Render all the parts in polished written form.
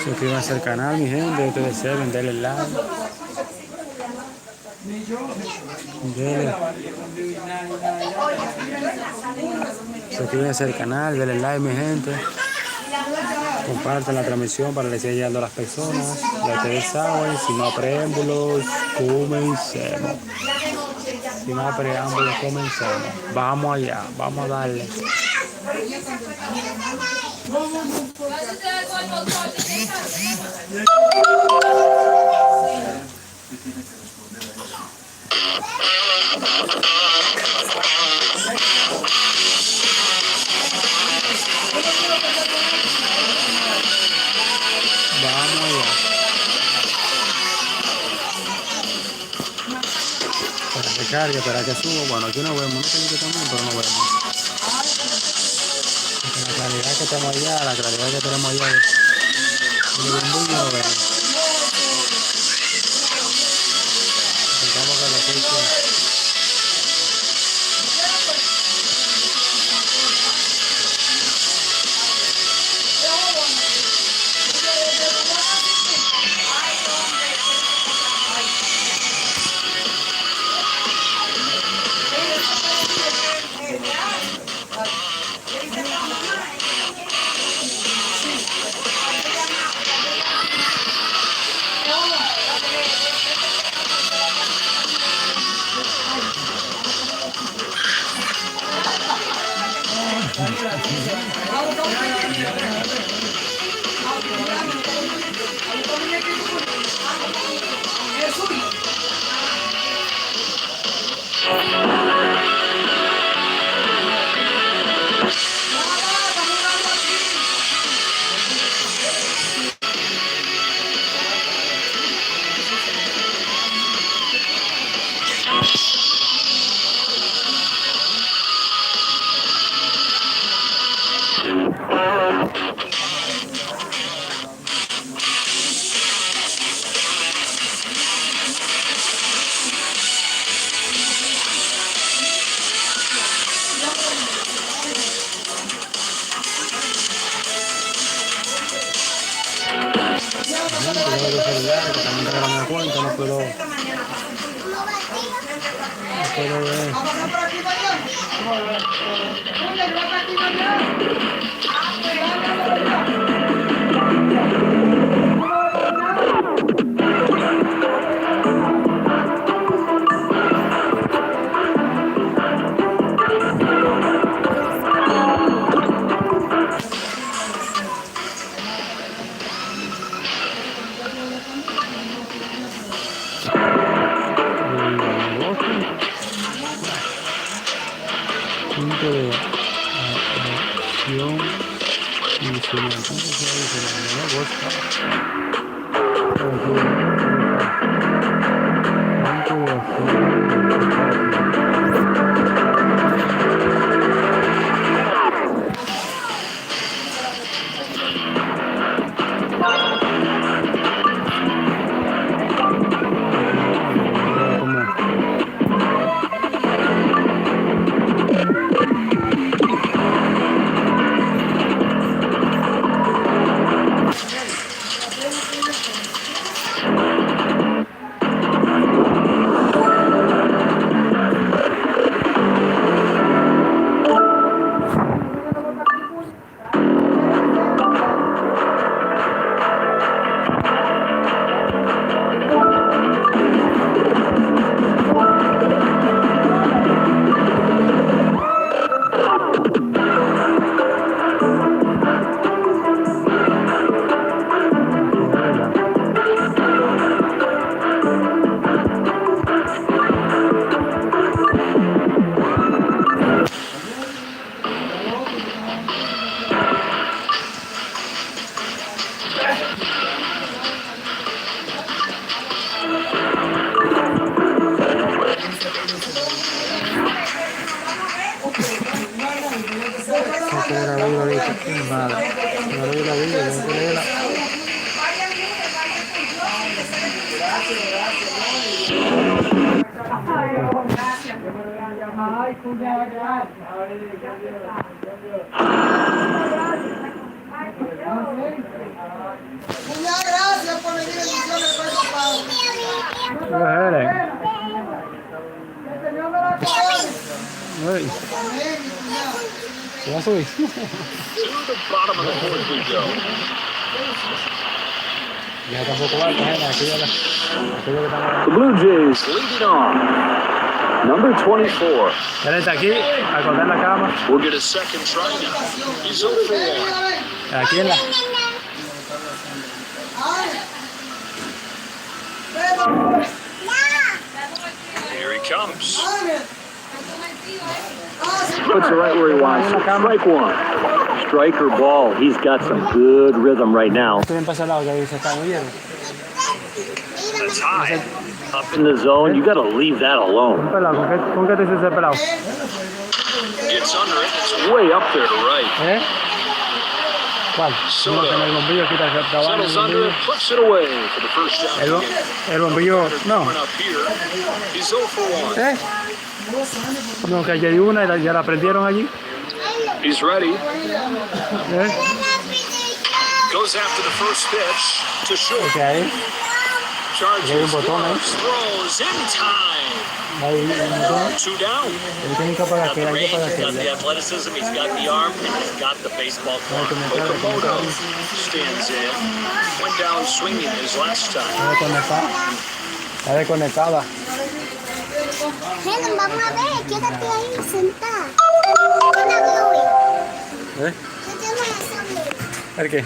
Suscríbanse al canal, mi gente. Ustedes saben, denle like. Denle. Suscríbanse al canal, denle like, mi gente. Compartan la transmisión para que le siga llegando a las personas. Ya ustedes saben, sin más preámbulos, comencemos. Sin más preámbulos, comencemos. Vamos allá, vamos a darle. Vamos allá. Para que cargue, para que suba. Bueno, aquí no vemos, no tengo que también, pero no vemos. La claridad que tenemos allá, la claridad que tenemos allá, el bombillo no vemos. Intentamos que la gente... También regalan una cuenta, no puedo ver. Punto de acción adicional. Punto de ¿Te vas a subir? To the bottom of the fourth we go. Ya tampoco va, aquello que estamos... The Blue Jays leading off. Number 24. Él está aquí, a cortar la cama. We'll get a second try now. He's 0 for 1. Aquí en la... Here he comes. Puts it right where he wants it. Strike one. Striker ball. He's got some good rhythm right now. Estoy en paso al lado, que se está muy bien. That's high. Up in the zone. You got to leave that alone. Un pelado, ¿con qué te dice ese pelado? Gets under it. It's way up there to right. ¿Eh? ¿Cuál? Soto. No, el bombillo quita el trabajo. Settles under it. Puts it away for the first down. El bombillo, no. He's 0 for 1. ¿Eh? No, que ayer una y ya la prendieron allí. He's ready. ¿Eh? Goes after the first pitch to short. Okay, ahí. Charges, throws in time. Ahí, Two down. tienen que pagar que hay que pagar He's got the athleticism, he's got the arm, and he's got the baseball glove. Okamoto stands in. Went down swinging his last time. Está desconectada. Helen, vamos a ver, quédate ahí sentada. ¿Eh? ¿El qué?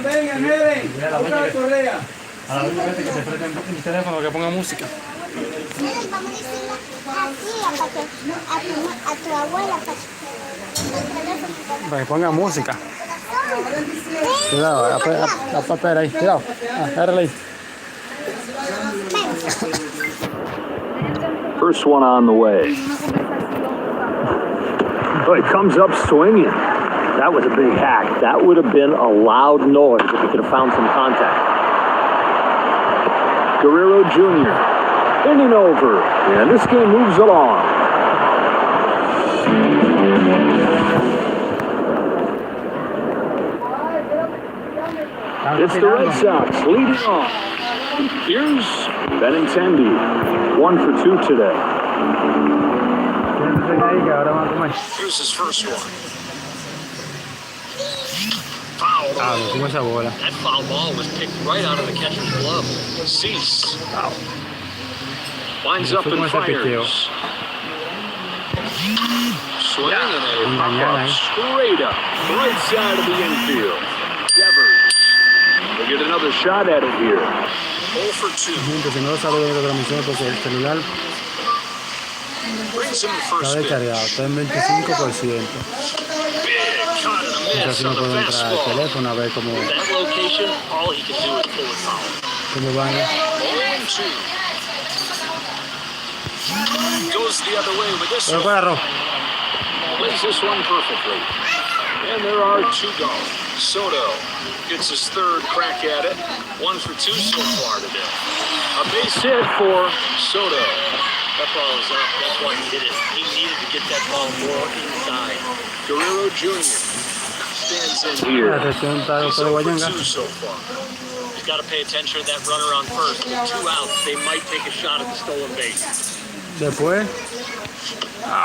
Vengan, Helen. Otra correa. A la única vez que te prenden el teléfono que ponga música. Helen, vamos a decirle a tu abuela Para que ponga música. Cuidado, espera ahí, cuidado. Agárrala ahí. First one on the way. Oh, he comes up swinging. That was a big hack. That would have been a loud noise if he could have found some contact. Guerrero Jr. inning over, and this game moves along. It's the Red Sox leading off. Here's Benintendi, 1 for 2 today. Here's his first one. Foul ball. That foul ball was picked right out of the catcher's glove. Cease. Lines up and fires. Swing and a pop-up straight up, right side of the infield. Devers. We'll get another shot at it here. 0 for 2. Gente, si no lo sabe de la transmisión, porque el celular Brings him the está first descargado, pitch. está en 25%. Big cut and a Entonces miss no on the puedo entrar al fastball. teléfono a ver cómo That location, all he can do is pull it foul. van. 0-2. Goes the other way with this Pero one. para Plays this one perfectly. And there are two gone. Soto gets his third crack at it. 1 for 2 so far today. A base hit for Soto. That ball is up, that's why he hit it. He needed to get that ball more inside. Guerrero Jr. stands in here. Atención, está He's de 0 for Guayanga. 2 so far. He's got to pay attention to that runner on first. With 2 outs, they might take a shot at the stolen base. Después,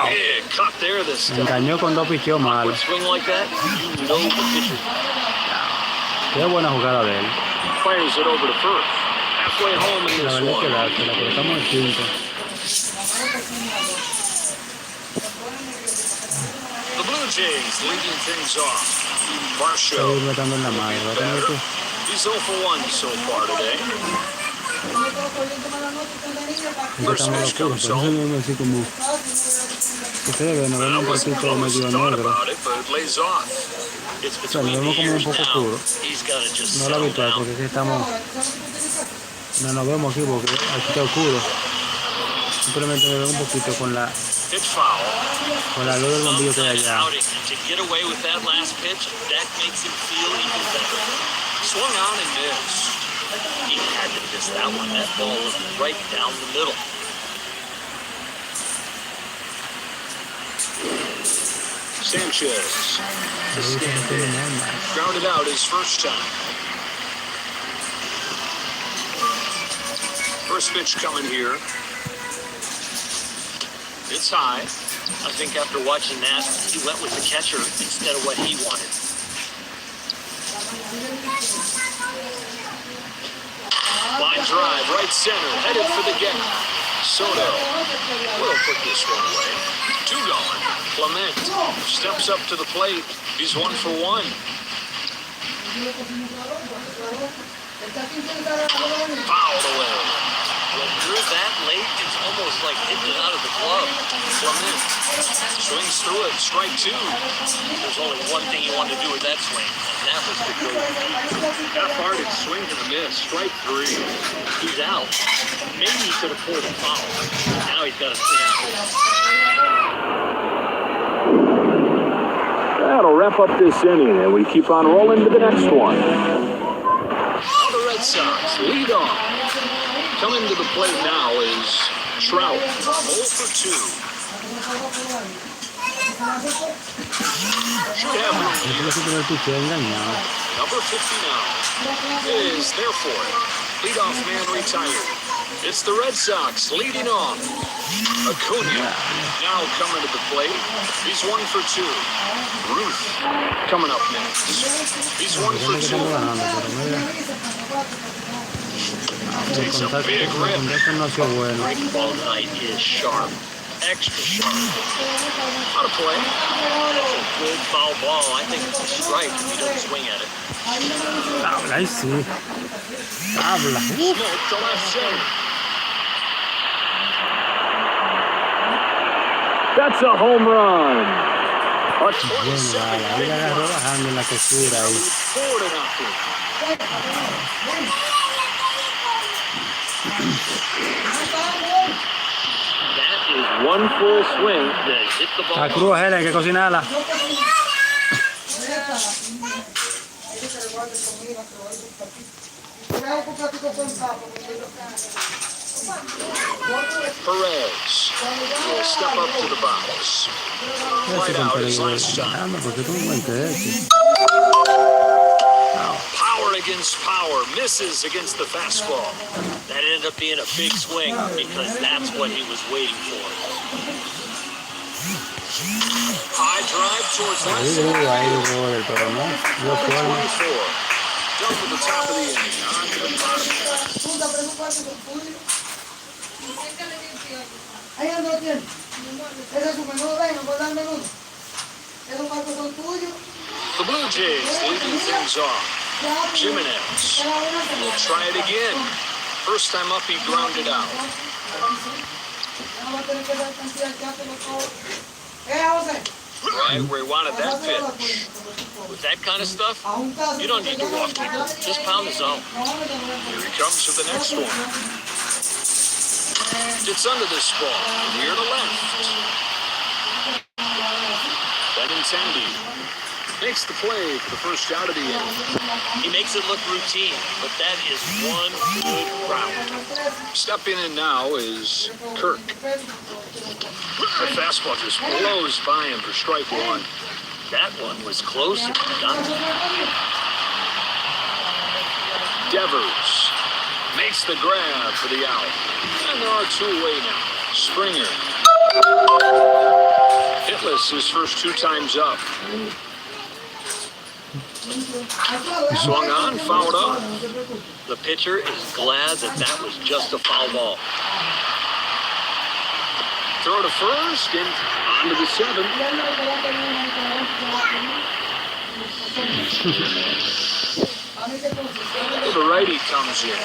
Big cut there this time. engañó con dos picheos malos. Swing like that, you know the pitcher. Qué buena jugada de él. Fires it over to first. Halfway home in La this verdad es que one. dársela, porque estamos en quinto. The Blue Jays leading things off. Estoy Varsho. metiendo en la madre. Va a tener que... He's 0 for 1 so far today. Estamos First pitch locuros, comes por eso home. vemos así como... Ustedes ven, nos vemos un Wasn't poquito close, medio thought negro. about it, but it lays off. It's O sea, nos between vemos the como un ears poco now. oscuro. He's got to just No lo settle habitual, down. porque es que estamos... No nos vemos aquí porque aquí está oscuro. Simplemente me veo un poquito con la Pitch foul. luz del bombillo que hay Nice allá. outing. And to get away with that last pitch, that makes him feel even better. Swung on and missed. He had to miss that one. That ball was right down the middle. Sanchez. To stand in. Grounded out his first time. First pitch coming here. It's high. I think after watching that, he went with the catcher instead of what he wanted. Line drive, right center, headed for the gap. Soto will put this one away. Two gone. Clement steps up to the plate. He's 1 for 1. Fouled away. When you're that late, it's almost like hitting it out of the glove. Clement swings through it. Strike 2. There's only one thing you want to do with that swing, and that was to go. Half-hearted swing and a miss. Strike 3. He's out. Maybe he could have pulled a foul. Now he's got to sit out. That'll wrap up this inning, and we keep on rolling to the next one. Now the Red Sox lead off. Coming to the plate now is Trout, 0 for 2. Should have number 59 is there for it. Leadoff man retired. It's the Red Sox leading off. Acuna now coming to the plate. He's 1 for 2. Ruth coming up next. He's 1 for 2. Takes a big rip. Breaking ball tonight is sharp. Extra sharp. Out of play. That's a good foul ball. I think it's a strike if he doesn't swing at it. Habla, ahí sí. Habla. Smith to left center. That's a home run. A 27 Ahí la agarró bajando en la costura ahí. 4-0. That is one full swing that hit the ball. La cruz, Helen, hay que cocinarla. Perez will step up to the box. Right out his last time. Power against power, misses against the fastball. That ended up being a big swing because that's what he was waiting for. High drive towards left center. Number 24. Down to the top of the inning. On to the bottom. The Blue Jays leading things off. Jimenez will try it again. First time up, he grounded out. Right where he wanted that pitch. With that kind of stuff, you don't need to walk people. Just pound the zone. Here he comes for the next one. Gets under this ball. Near to left. Benintendi makes the play for the first out of the inning. He makes it look routine, but that is one good round. Stepping in now is Kirk. The fastball just blows by him for strike 1. That one was close. Devers makes the grab for the out. And there are 2 away now. Springer. Hitless his first 2 times up. Swung on, fouled off. The pitcher is glad that was just a foul ball. Throw to first and on to the 7th. The righty comes in.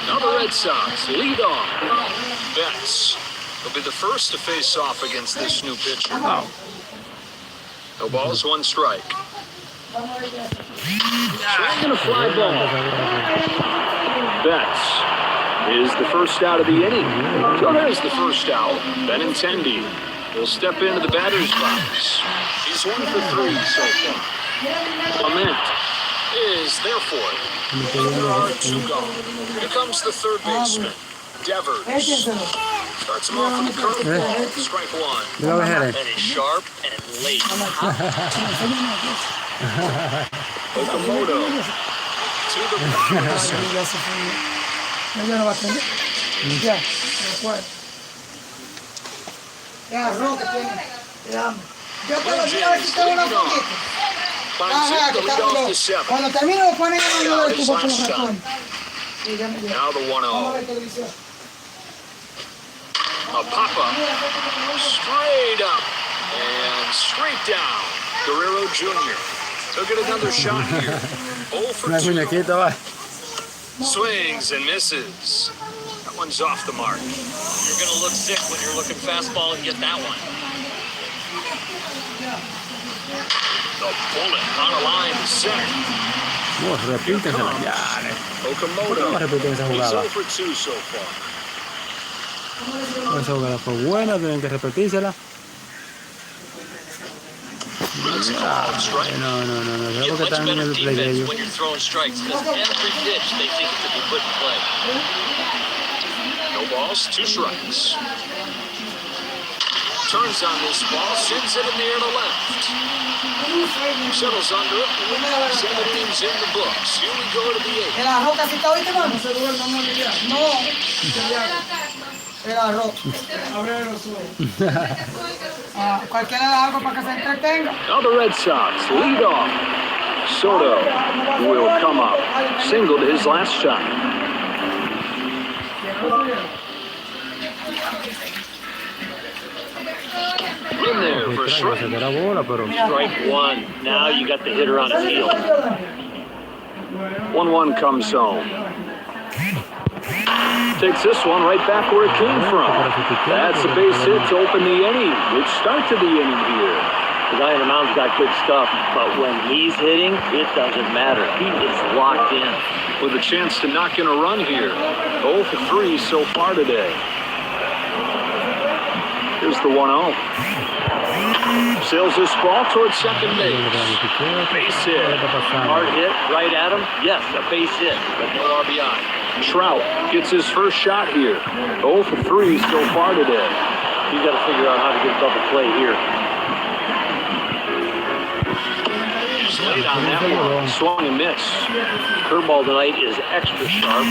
Now the Red Sox lead on. Betts will be the first to face off against this new pitcher. No balls, 1 strike. Swinging a fly ball. Betts is the first out of the inning. So there's the first out. Benintendi will step into the batter's box. He's 1 for 3 so far. Clement is there for it. And there are 2 gone. Here comes the third baseman. Devers. Échenselo. Starts him off with a curveball. Strike one. Mira, Vejeres. That is sharp and late. Okamoto to the bottom. Ya se fue. Ya no va a tener. Ya, lo cual. Ya, arroz que tiene. Te amo. Yo te lo quiero quitar unos poquitos. Climbs Ajá, in que to lead está off duro. the seventh. Cuando termine lo ponen en uno de His tu por last los shot. ratones. Sí, ya me dio. Now the Vamos a 1-0. ver televisión. A pop-up. Straight up. And straight down. Guerrero Jr. He'll get another shot here. 0 for Una 2. muñequita, va. Swings and misses. That one's off the mark. You're going to look sick when you're looking fastball and get that one. The bullet on a line to center. Repítensela ya. ¿Cómo Okamoto. repiten esa He's jugada? 0 for 2 so far. Esa jugada fue buena, tienen que repetírsela. That's called strike. No. You Creo get que much están en better el play de defense ellos. when you're throwing strikes because every pitch they think it could be put in play. No balls, 2 strikes. Turns on this ball, sends it in the air to left. Settles under it. 7 innings in the books. Here we go to the 8th. El arroz casi está ahorita, mano. No. El arroz. Abre los ojos. Cualquiera le da algo para que se entretenga. Now the Red Sox lead off. Soto will come up. Singled his last shot. In there for a strike. Se la bola, pero Strike one. Now you got the hitter on his heels. 1-1 comes home. Takes this one right back where it came from. That's a base hit to open the inning. Good start to the inning here. The guy on the mound's got good stuff, but when he's hitting, it doesn't matter. He is locked in. With a chance to knock in a run here. 0 for 3 so far today. Here's the 1-0. Sails this ball towards second base. Base hit. Hard hit right at him. Yes, a base hit, but no RBI. Trout gets his first shot here. 0 for 3 so far today. You got to figure out how to get a double play here. Slate on that one. Swung and miss. Curveball tonight is extra sharp.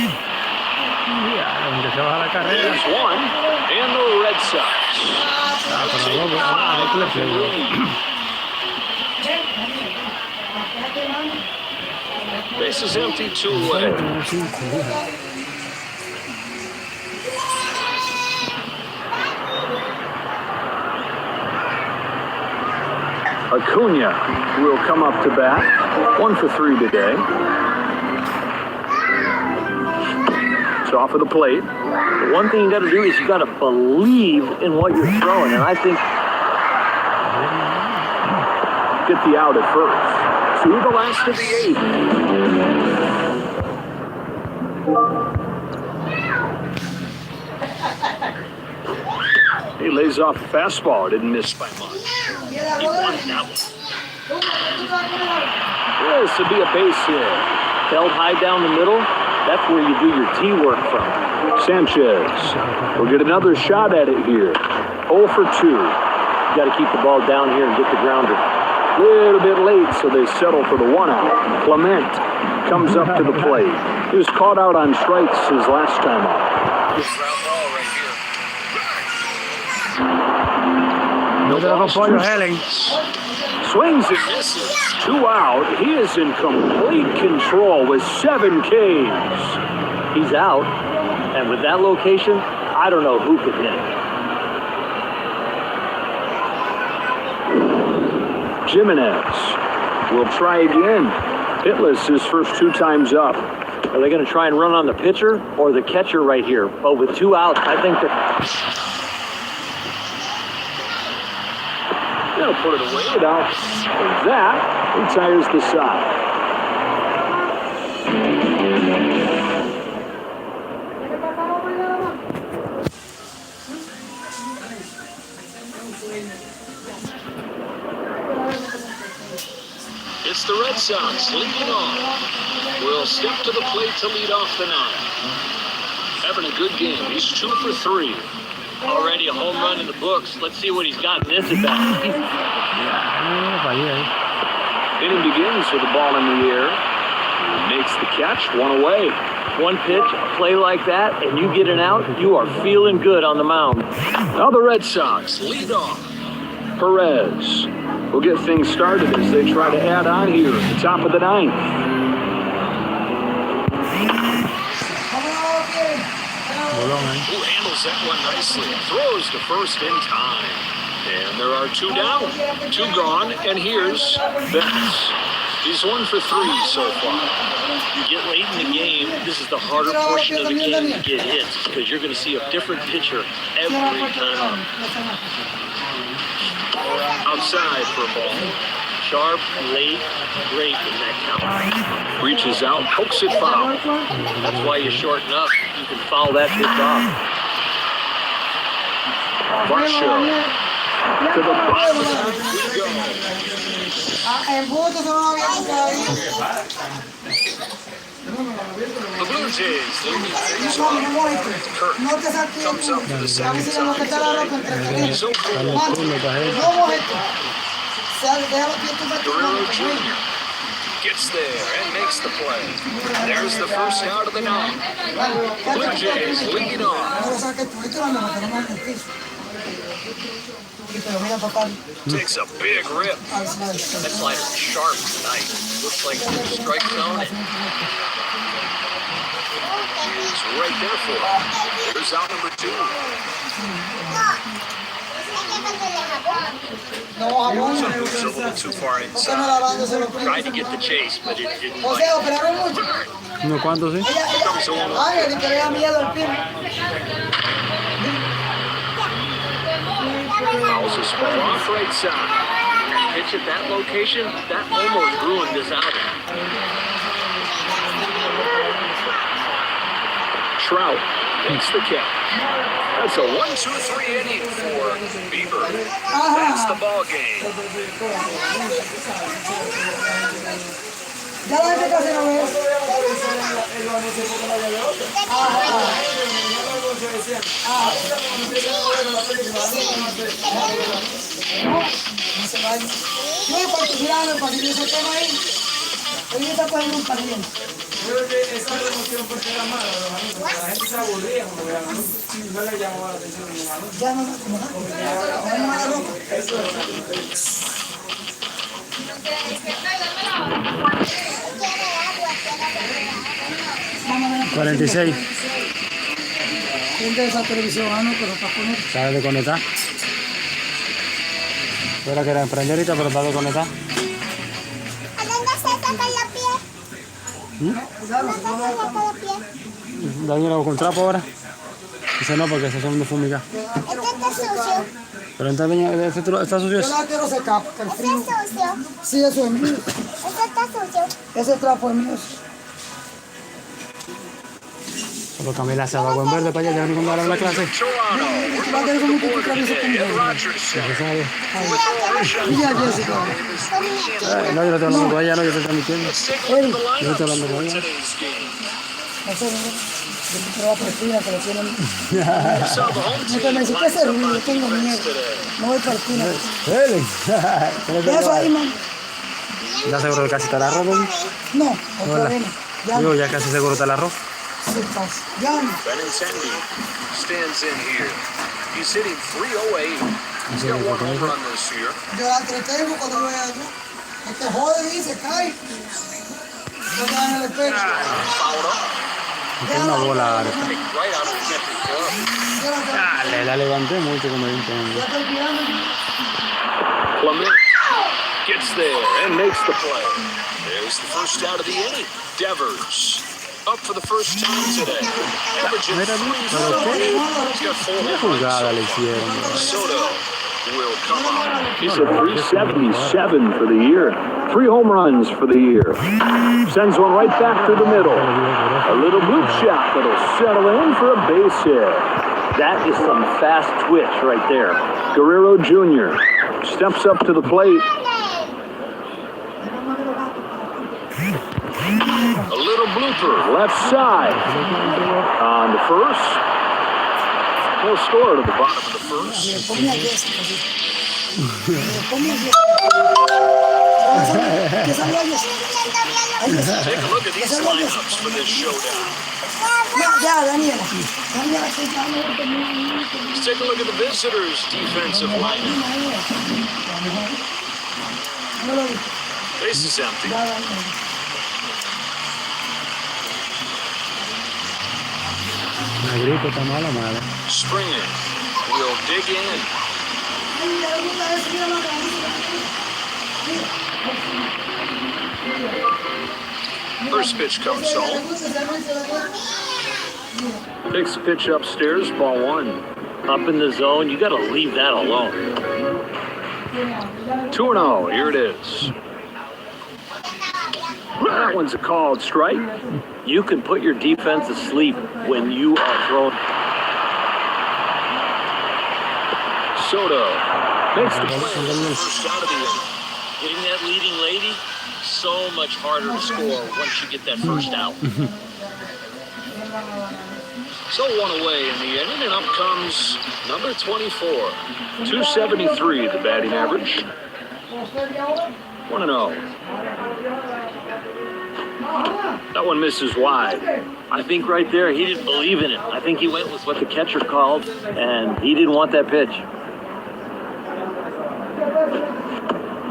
aunque se baja la carrera. There's one. And the Red Sox. Base is empty, 2 away. Acuna will come up to bat. 1 for 3 today. It's off of the plate. The one thing you got to do is you got to believe in what you're throwing, and I think Get the out at first. To the last of the 8th. He lays off the fastball. Didn't miss by much. he won that one. This would be a base hit. Held high down the middle. That's where you do your tee work from. Sanchez will get another shot at it here. 0 for 2. You got to keep the ball down here and get the grounder. A little bit late, so they settle for the 1-out. Clement comes up to the plate. He was caught out on strikes his last time up. Ground ball right here. No te lo apoyo, Helen. Swings and misses. 2 out. He is in complete control with 7 Ks. He's out, and with that location, I don't know who could hit it. Jimenez will try again. Hitless his first 2 times up. Are they going to try and run on the pitcher or the catcher right here? But with 2 outs, I think that They'll put it away without that. Retires the side. It's the Red Sox leading off. Will step to the plate to lead off the 9th. having a good game. He's 2 for 3. Already a home run in the books. Let's see what he's got in this at bat. Fallé ahí. Inning begins with the ball in the air. Makes the catch, 1 away. One pitch, a play like that, and you get an out, you are feeling good on the mound. Now the Red Sox lead off. Perez will get things started as they try to add on here at the top of the 9th. Bolón ahí. Who handles that one nicely? Throws to first in time. And there are 2 down, 2 gone, and here's Betts. He's 1 for 3 so far. You get late in the game, this is the harder portion of the game to get hits because you're going to see a different pitcher every time. Outside for a ball. Sharp, late, great in that count. Reaches out, pokes it foul. That's why you shorten up. You can foul that pitch off. Varsho to the bottom of the 9th we go. El voto se va a ver ahí. The Blue Jays leading things No, off. no, Kirk no te saques. comes up for the A second veces lo que time está la ropa today. entre He's 0 for 1. No mojes. Deja los pies Guerrero Jr. gets there and makes the play. There's the first out of the 9th. Blue Jays lead off. No lo saques tú, esto lo metemos en el piso. Y te lo voy a tocar. Takes a big rip. Al final. That slider's sharp tonight. Looks like it's in the strike zone. He's right there for him. Here's out number 2. No, jabón. Moves a little too far Usted no inside. lavándose los pies. Tried to get the chase, but it didn't O bite. sea, operaron mucho. ¿No cuánto sí? Ay, el que le da miedo al pie. Fouls a spot off right side. Pitch at that location, that almost ruined this outing. Trout makes the catch. That's a 1-2-3 inning for Bieber. That's the ball game. Ya la gente casi no ve. No se vaya. Yo voy participando para que ese tema ahí. Hoy está cogiendo un partido. Yo creo que esa promoción porque era mala, los anuncios. La gente se aburría como que no le llamaba la atención a los anuncios. Ya no, como no me agarró. Eso es. 46. Gente de esa televisión, no, pero para poner. ¿Sabes de conectar? Era que era emprender ahorita, pero está de conectar. ¿A dónde se saca la piel? ¿A dónde se saca la piel? Daniel con trapo ahora. Dice no, porque se son de fumigar. Este está sucio. Pero entonces, ¿está sucio? Yo la quiero secar, porque el Este frío. es sucio. Sí, eso es mío. Este está sucio. Ese trapo es mío. Solo Camila se va en verde para allá, ya no cuando ahora en la clase. Toronto Va a tener como un poquito de cabeza today at conmigo. Rogers Ya se sabe. Y ya, Jessica. No, yo no estoy hablando con ella, no, yo estoy transmitiendo. Let's take a look at the Yo lineups estoy hablando for con ella. today's game. No sé, yo te va a prestina, que lo tienen. So the home No te team me dice, ¿qué lines es up ruido? on Yo tengo miedo. defense today. No voy para el tino. Helen. ¿Ya eso ahí, man? ¿Ya seguro que casi está el arroz, Bobby? No, otra vez no. Ya Digo, no. ya casi seguro está el arroz. Se pasa. Ya no. Benintendi stands in here. He's hitting .308. He's got one home run this year. Yo la entretengo cuando voy allá. Este jode y se cae. No te dan el espejo. Fouled up. Es una bola. Right out of the catcher's glove. Dale, la levanté mucho como Ya dije. estoy tirando. Clement gets there and makes the play. There's the first out of the inning. Devers up for the first time today. Averaging Mira, 3 pero qué He's got 4 home jugada runs le so hicieron. far. Soto will come up. He's at 377 for the year. 3 home runs for the year. Sends one right back to the middle. A little blue shot that'll settle in for a base hit. That is some fast twitch right there. Guerrero Jr. steps up to the plate. A little blooper, left side. On the first. No score to the bottom of the first. Ponme a Jessica, sí. Ponme a Jessica. ¿Qué salió a Jessica? Take a look at these lineups for this showdown. Ya, Daniela. Let's take a look at the visitors' defensive lineup. Base is empty. La gripe está mala, mala. Springer will dig in. First pitch comes home. Takes the pitch upstairs, ball one. Up in the zone, you got to leave that alone. 2-0, here it is. That one's a called strike. You can put your defense asleep when you are thrown. Soto makes the play. First out of the inning. Hitting that leading lady, so much harder to score once you get that first out. So one away in the inning, and up comes number 24. 273, the batting average. 1-0. That one misses wide. I think right there, he didn't believe in it. I think he went with what the catcher called, and he didn't want that pitch.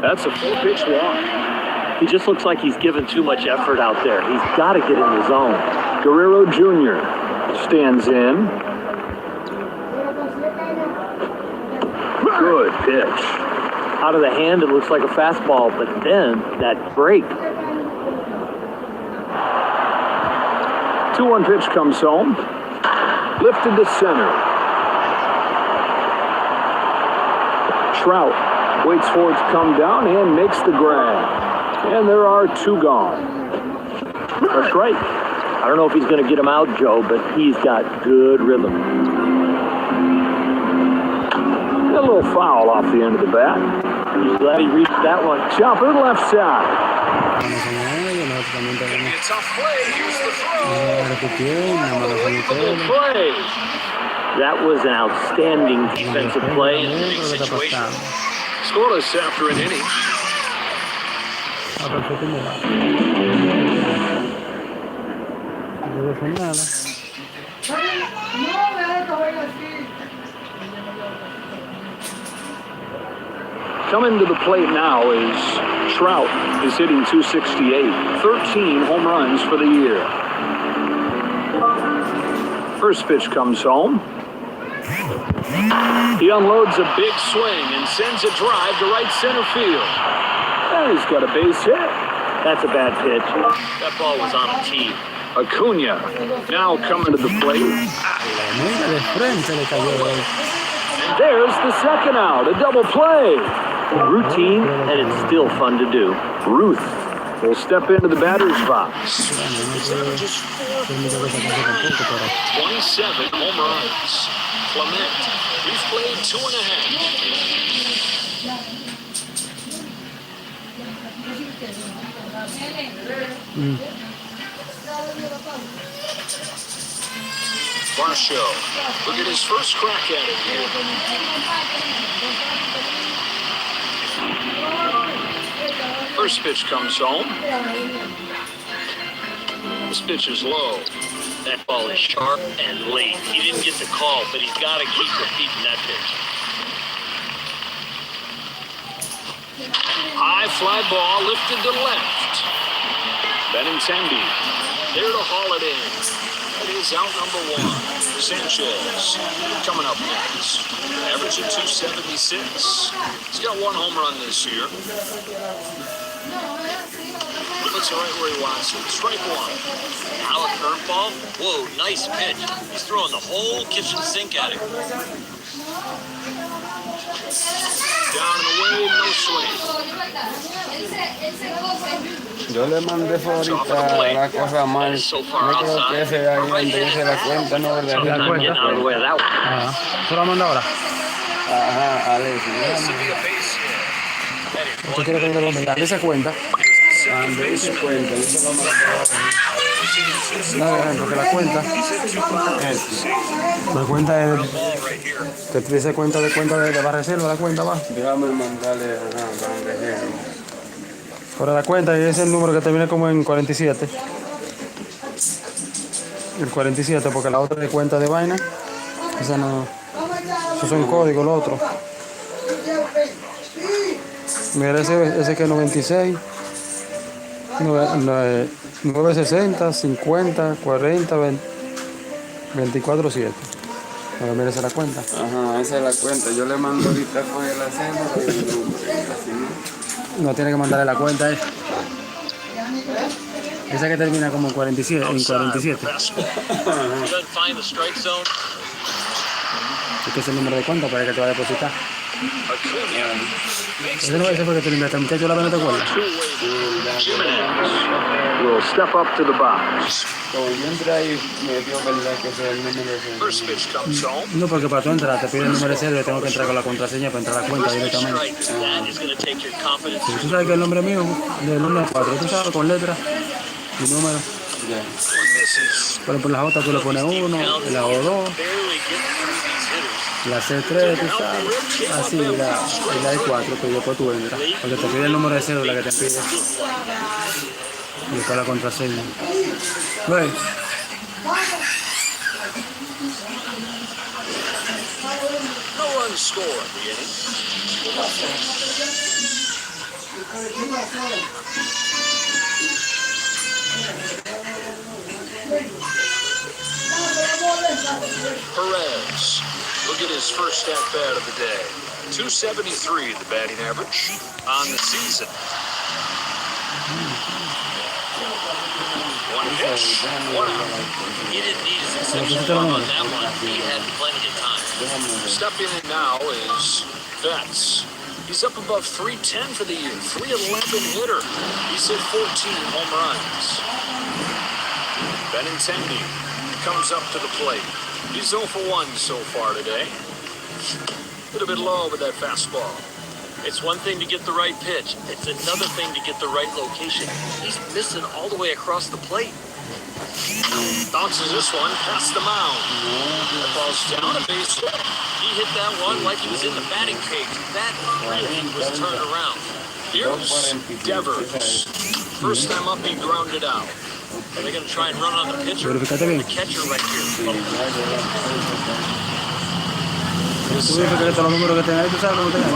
That's a full-pitch walk. He just looks like he's given too much effort out there. He's got to get in the zone. Guerrero Jr. stands in. Good pitch. Out of the hand, it looks like a fastball, but then that break. 2-1 pitch comes home. Lifted to center. Trout waits for it to come down and makes the grab. And there are two gone. That's right. I don't know if he's going to get him out, Joe, but he's got good rhythm. A little foul off the end of the bat. He's glad he reached that one. Chopper left side. Nosotros también It's a tough play. Here's the throw. tenemos Play. That was an outstanding defensive play in a big situation. Scoreless after an inning. Coming to the plate now is Trout. Is hitting 268. 13 home runs for the year. First pitch comes home. He unloads a big swing and sends a drive to right center field. And he's got a base hit. That's a bad pitch. That ball was on a tee. Acuna now coming to the plate. And there's the second out. A double play. Routine, and it's still fun to do. Ruth will step into the batter's box. 27 home runs. Clement, he's played 2.5. Varsho, look at his first crack at it here. First pitch comes home. This pitch is low. That ball is sharp and late. He didn't get the call, but he's got to keep repeating that pitch. High fly ball lifted to left. Benintendi there to haul it in. That is out number one. Sanchez coming up next. Average of 276. He's got one home run this year. Looks right where he wants it. Strike one. Now a curveball. Whoa, nice pitch. He's throwing the whole kitchen sink at him. Down and away, no swing. Yo le mandé favorita la cosa mal. No creo que ese alguien te hice la cuenta, ¿no? ¿Verdad? I'm getting out of the way of that one. Ajá. ¿Tú la mandas ahora? Ajá, Alex. ¿Tú quieres que me lo mande? Dale esa cuenta. Dale esa cuenta. Yo te lo mando ahora. No, porque la cuenta es, que te dice cuenta de la reserva, la cuenta va. Déjame mandarle a Pero la cuenta y ese es el número que termina como en 47. El 47, porque la otra de cuenta de vaina, esa no, esos son códigos, los otros. Mira, ese que es 96, 960, 50, 40, 24, 7. Ahora mira, esa es la cuenta. Ajá, esa es la cuenta. Yo le mando ahorita con el acento y el número. No tiene que mandarle la cuenta, esa que termina como en 47. En 47. Este es el número de cuenta para que te va a depositar. Ese no es ese porque te lo inventa el muchacho, la vez no te acuerdas. Will step up to the box. Como yo entré ahí, me dio verdad que ese es el número de First pitch comes home. No, porque para tú entrar te pide el número de serie, tengo que entrar con la contraseña para entrar a la cuenta directamente. Si tú sabes que el nombre mío, del 1 al 4, tú sabes, con letras y número. Pero por la J tú le pones 1, la O2, la C3, tú sabes, así, la E4, que después tú entras. Porque te pide el número de cédula que te pide. Y después la contraseña. ¿Ves? No run score in the inning. Perez will get his first at bat of the day. 273 the batting average on the season. One pitch, one out. He didn't need his exceptional run on that one. He had plenty of time. Stepping in now is Betts. He's up above 310 for the year, 311 hitter. He's hit 14 home runs. Benintendi comes up to the plate. He's 0 for 1 so far today. A little bit low with that fastball. It's one thing to get the right pitch. It's another thing to get the right location. He's missing all the way across the plate. Bounces this one past the mound. That ball's down a base hit. He hit that one like he was in the batting cage. That really was turned around. Here's Devers. First time up, he grounded out. Are they going to try and run on the pitcher? The catcher right here. Tú dices que estos los números que tenés ahí, tú sabes cómo tenés.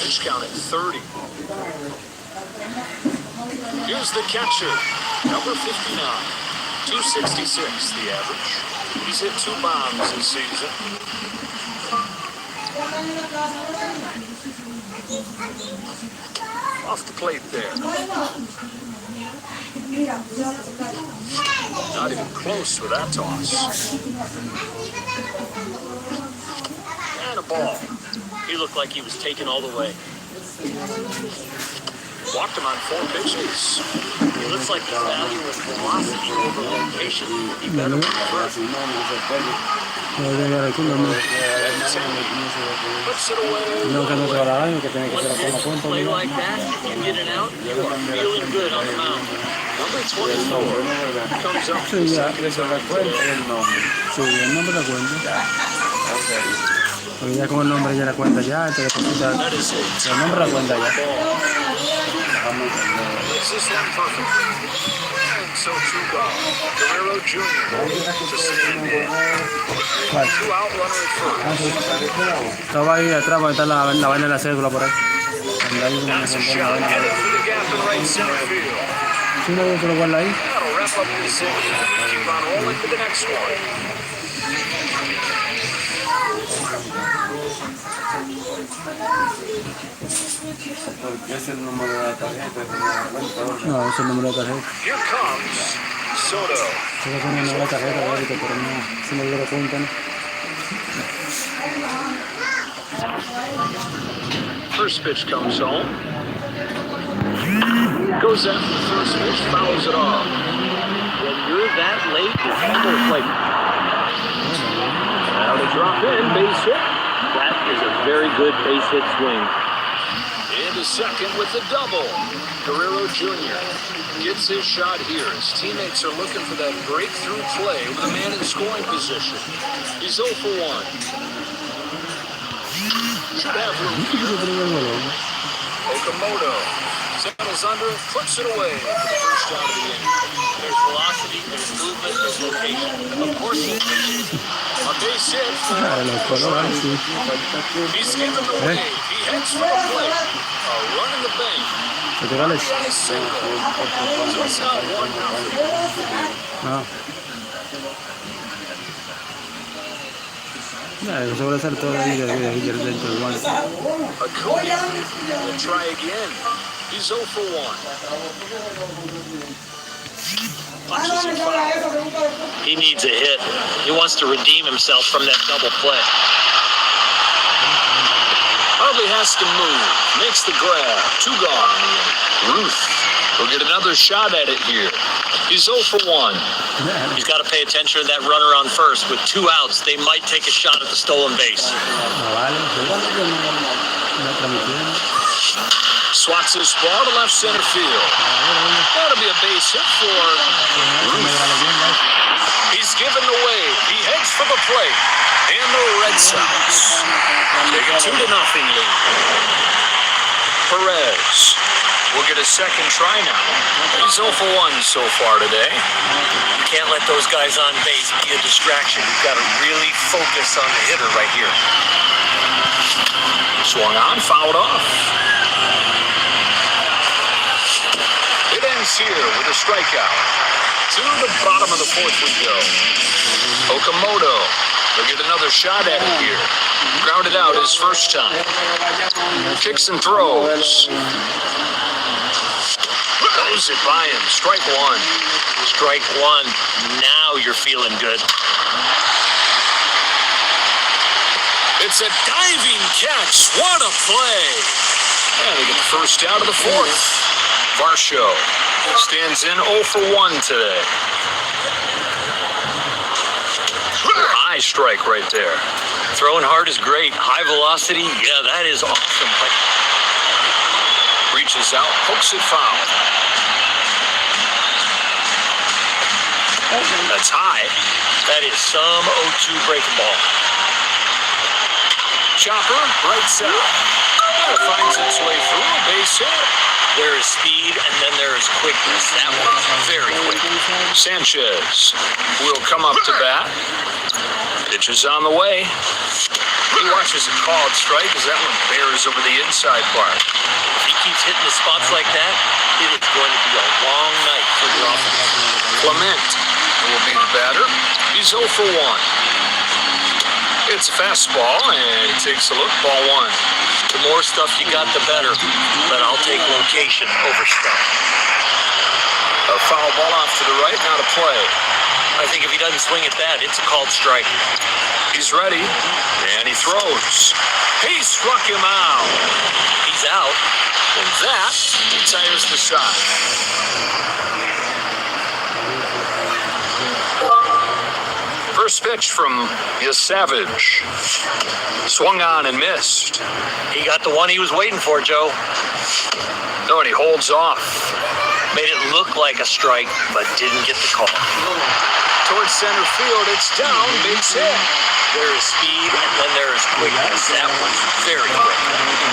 Pitch count at 30. Here's the catcher, number 59. 266 the average. He's hit 2 bombs this season. Off the plate there. Not even close with that toss. And a ball. He looked like he was taken all the way. Walked him on 4 pitches. It looks like he's valuing velocity over location. He better Puts it away. No, que no te va a dar daño, que tiene que ser a la cuenta. Play like that, you get it out, you are feeling good on the mound. Number 24 comes up Sí, ya. Eso es la cuenta y el nombre. Sí, el nombre de la cuenta. Porque ya con el nombre ya la cuenta ya, te deposita el nombre de la cuenta ya. This is one perfect. And so 2 gone. Guerrero Jr. to stand in. 2 out, runner at first. Estaba ahí atrás cuando está la vaina de la cédula por ahí. Cuando hay una That's a shot headed for the gap in right center field. Si no, yo te lo guardo ahí. That'll wrap up this inning. Keep on rolling to the next one. Porque es el número de la tarjeta, es la cuenta. No, ese es el número de tarjeta. Here comes Soto. Yo tengo el número de tarjeta, pero no, si no yo lo cuento, ¿no? First pitch comes home. Goes after the first pitch, fouls it off. When you're that late, it's almost like Now to drop in, base hit. that is a very good base hit swing. In to second with the double. Guerrero Jr. gets his shot here. His teammates are looking for that breakthrough play with a man in scoring position. He's 0 for 1. Should have room here. Okamoto settles under, puts it away for the first out of the inning. There's velocity, there's movement, there's location. Of course, A base hit for Los colores, sí. he's given the wave. He heads for the plate. A run in the bank. Naturales. And a single. So it's not 1-0. No. Eso va a ser todo ahí dentro del guante. Acuna will try again. He's 0 for 1. Punches it foul. he needs a hit. He wants to redeem himself from that double play. Hardly has to move. Makes the grab. 2 gone. Ruth will get another shot at it here. He's 0 for 1. He's got to pay attention to that runner on first. With 2 outs, they might take a shot at the stolen base. Swats this ball to left center field. That'll be a base hit for Ruth. He's given the wave. He heads for the plate. And the Red Sox take a 2-0 lead. Perez will get a second try now. He's 0 for 1 so far today. You can't let those guys on base be a distraction. You've got to really focus on the hitter right here. Swung on, fouled off. It ends here with a strikeout. To the bottom of the 4th we go. Okamoto will get another shot at it here. Grounded out his first time. Kicks and throws. Goes it by him. Strike 1. Strike 1. Now you're feeling good. It's a diving catch. What a play. And they get the first out of the 4th. Varsho stands in 0 for 1 today. High strike right there. Throwing hard is great. High velocity, yeah, that is awesome. Reaches out, pokes it foul. That's high. That is some 0-2 breaking ball. Chopper, right side. That finds its way through a base hit. There is speed, and then there is quickness. That was very quick. Sanchez will come up to bat. Pitch is on the way. He watches a called strike as that one bears over the inside part. If he keeps hitting the spots like that, it is going to be a long night for the offense. Clement will be the batter. He's 0 for 1. It's a fastball, and he takes a look. Ball 1. The more stuff you got, the better. But I'll take location over stuff. A foul ball off to the right, not a play. I think if he doesn't swing at that, it's a called strike. He's ready, and he throws. He struck him out. He's out. And that tires the shot. First pitch from Savage. Swung on and missed. He got the one he was waiting for, Joe. No, and he holds off. Made it look like a strike, but didn't get the call. Towards center field, it's down, base hit. There is speed, and then there is quickness. That was very quick.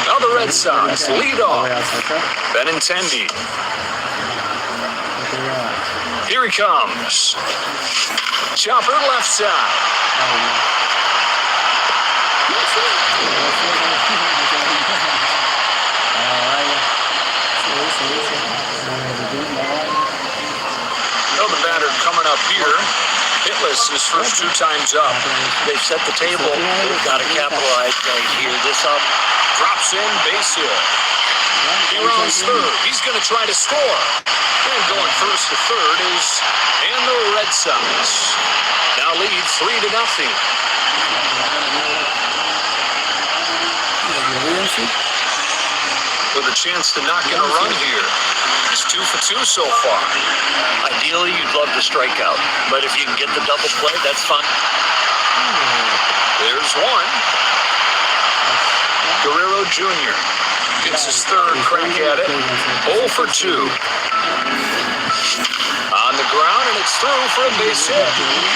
Now the Red Sox lead off. Benintendi. Here he comes. Chopper left side. Now the batter coming up here. Hitless his first 2 times up. They've set the table. They've got to capitalize right here. This up. Drops in, base hit. He rounds third. He's going to try to score. And going first to third is the Red Sox. Now leads 3-0. With a chance to knock in a run here. He's 2 for 2 so far. Ideally, you'd love the strikeout, but if you can get the double play, that's fine. There's one. Guerrero Jr. Gets his third crack at it. 0 for 2. On the ground, and it's through for a base hit.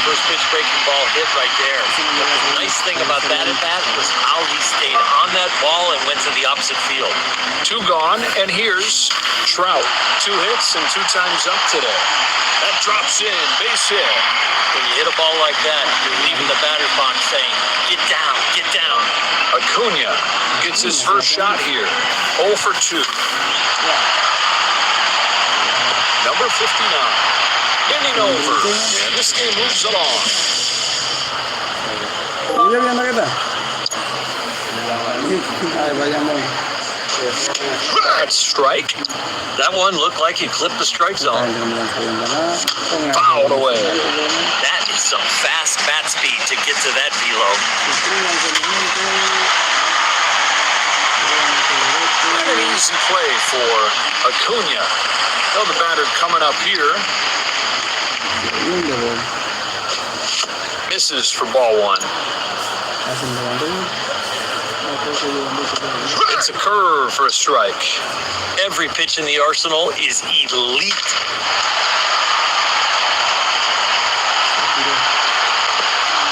First pitch breaking ball hit right there. But the nice thing about that at bat was how he stayed on that ball and went to the opposite field. 2 gone, and here's Trout. 2 hits and 2 times up today. That drops in, base hit. When you hit a ball like that, you're leaving the batter's box saying, get down, get down. Acuna gets his first shot here. 0 for 2. Number 59. Inning over, and this game moves along. Mira bien la que está. Ay, vayamos. That's strike. That one looked like he clipped the strike zone. Fouled away. That is some fast bat speed to get to that velo. And an easy play for Acuna. Now the batter coming up here. Misses for ball 1. It's a curve for a strike. Every pitch in the arsenal is elite.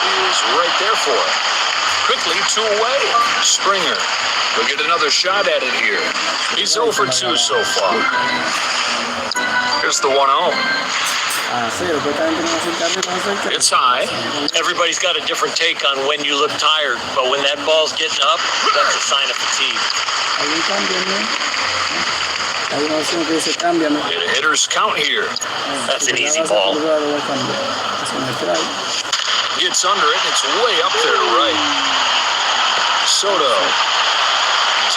He's right there for it. Quickly 2 away. Springer will get another shot at it here. He's 0 for 2 so far. Here's the 1-0. It's high. Everybody's got a different take on when you look tired, but when that ball's getting up, that's a sign of fatigue. Get a hitter's count here. That's an easy ball. Gets under it, and it's way up there to right. Soto.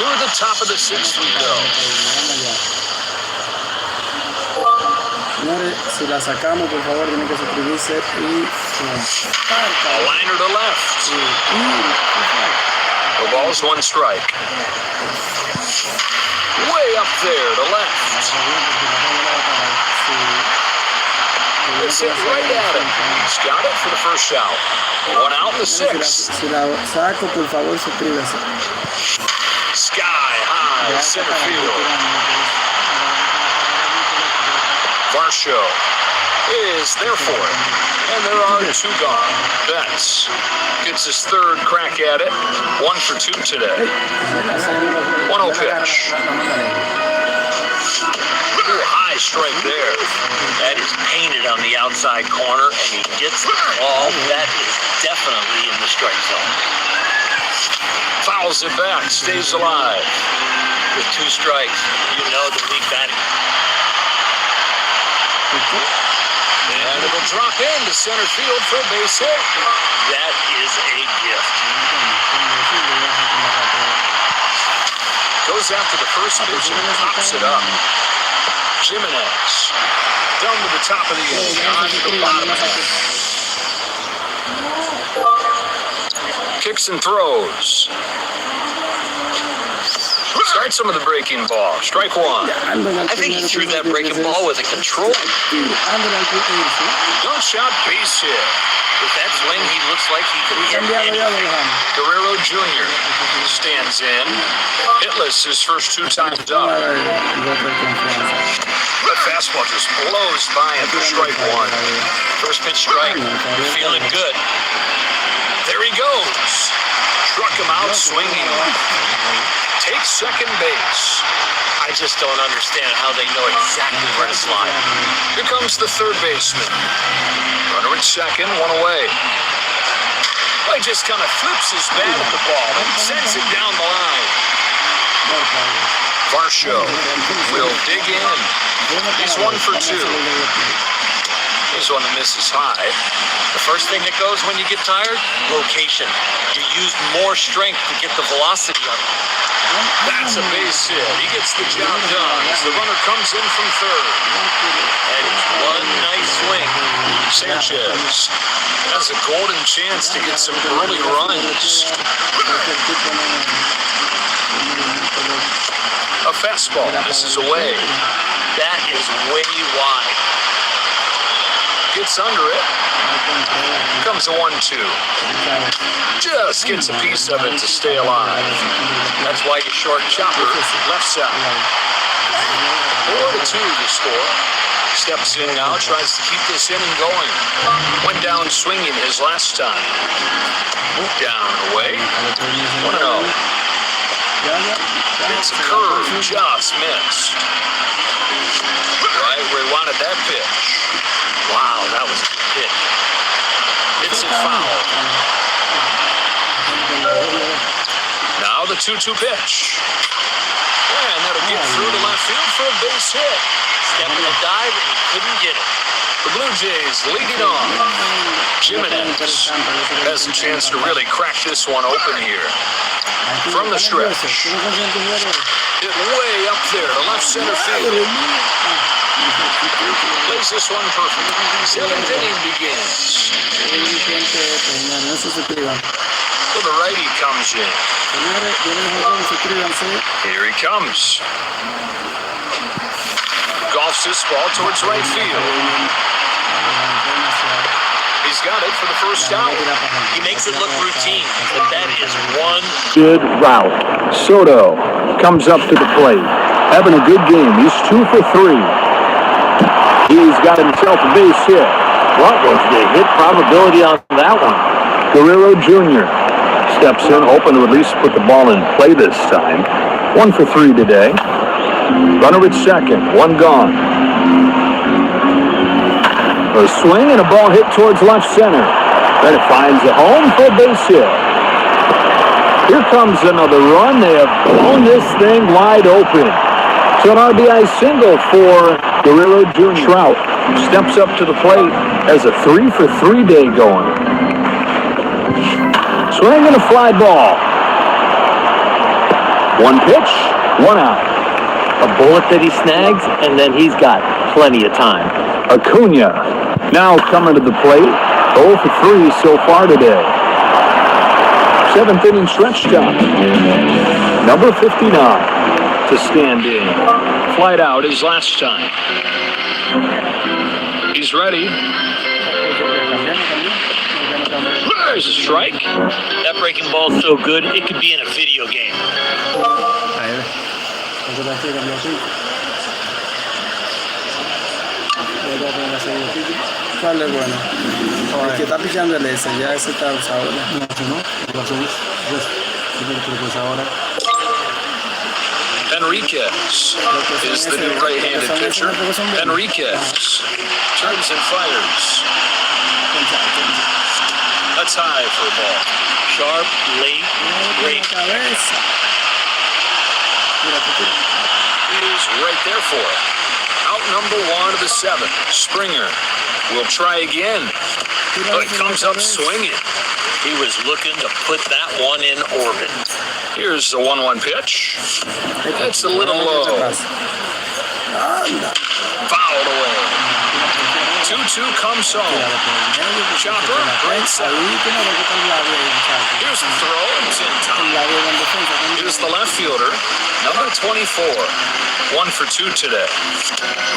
To the top of the 6th we go. Señores, si la sacamos, por favor, tienen que suscribirse y A liner to left. The ball's 1 strike. Way up there to left. It's hit right at him. He's got it for the first out. 1 out in the 6th. Si la saco, por favor, suscríbase. Sky high center field. Varsho is there for it. And there are 2 gone. Betts gets his 3rd crack at it. 1 for 2 today. 1-0 pitch. Ooh, high strike there. That is painted on the outside corner, and he gets the ball. That is definitely in the strike zone. Fouls it back, stays alive. With 2 strikes, you know the league batting. And it'll drop into center field for a base hit. That is a gift. Goes after the first pitch and pops it up. Jimenez down to the top of the inning, on to the bottom half. Kicks and throws. Start some of the breaking ball. Strike 1. I think he threw that breaking ball with a control. Don't shot, base hit. With that swing, he looks like he could hit anything. Guerrero Jr. stands in. Hitless his first 2 times up. That fastball just blows by him for strike 1. First pitch strike. Feeling good. There he goes. Struck him out swinging. Takes second base. I just don't understand how they know exactly where to slide. Here comes the 3rd baseman. Runner at second, 1 away. Well, he just kind of flips his bat at the ball and sends it down the line. Varsho will dig in. He's 1 for 2. Here's one that misses high. The first thing that goes when you get tired? Location. You use more strength to get the velocity up. That's a base hit. He gets the job done as the runner comes in from 3rd. That is one nice swing. Sanchez has a golden chance to get some early runs. A fastball misses away. That is way wide. gets under it. Comes a 1-2. Just gets a piece of it to stay alive. That's why you short chopper left side. 4-2 the score. Steps in now, tries to keep this inning going. Went down swinging his last time. Down and away. 1-0. It's a curve, just missed. Right where he wanted that pitch. Wow, that was a good pitch. It's a foul. Now the 2-2 pitch. And that'll get through to left field for a base hit. Stepping a dive and he couldn't get it. The Blue Jays leading on. Jimenez has a chance to really crack this one open here. From the stretch. Hit way up there to left center field. Plays this one perfect. 7th inning begins. So the righty comes in. Here he comes. Golfs this ball towards right field. He's got it for the first out. He makes it look routine, but that is one Good route. Soto comes up to the plate. Having a good game. He's 2 for 3. He's got himself a base hit. What was the hit probability on that one? Guerrero Jr. steps in, hoping to at least put the ball in play this time. 1 for 3 today. Runner at second, 1 gone. A swing and a ball hit towards left center. Then it finds a home for a base hit. Here comes another run. They have blown this thing wide open. So an RBI single for Guerrero Jr. Trout steps up to the plate as a 3 for 3 day going. Swing and a fly ball. 1 pitch, 1 out. A bullet that he snags, and then he's got plenty of time. Acuna now coming to the plate. 0 for 3 so far today. 7th inning stretch time. Number 59 to stand in. Flight out his last time. He's ready. There's a strike. That breaking ball is so good, it could be in a video game. ¿Cuál es bueno? El que está pichando el ese, ya ese está usado. Enriquez is the new right-handed pitcher. Enriquez turns and fires. That's high for a ball. Sharp, late, great. He's right there for it. Out number 1 of the 7th. Springer will try again, but it comes up swinging. He was looking to put that one in orbit. Here's the 1-1 pitch. It's a little low. Fouled away. 2-2 comes home. Chopper, right side. Here's the throw, and it's in time. Here's the left fielder, number 24. 1 for 2 today.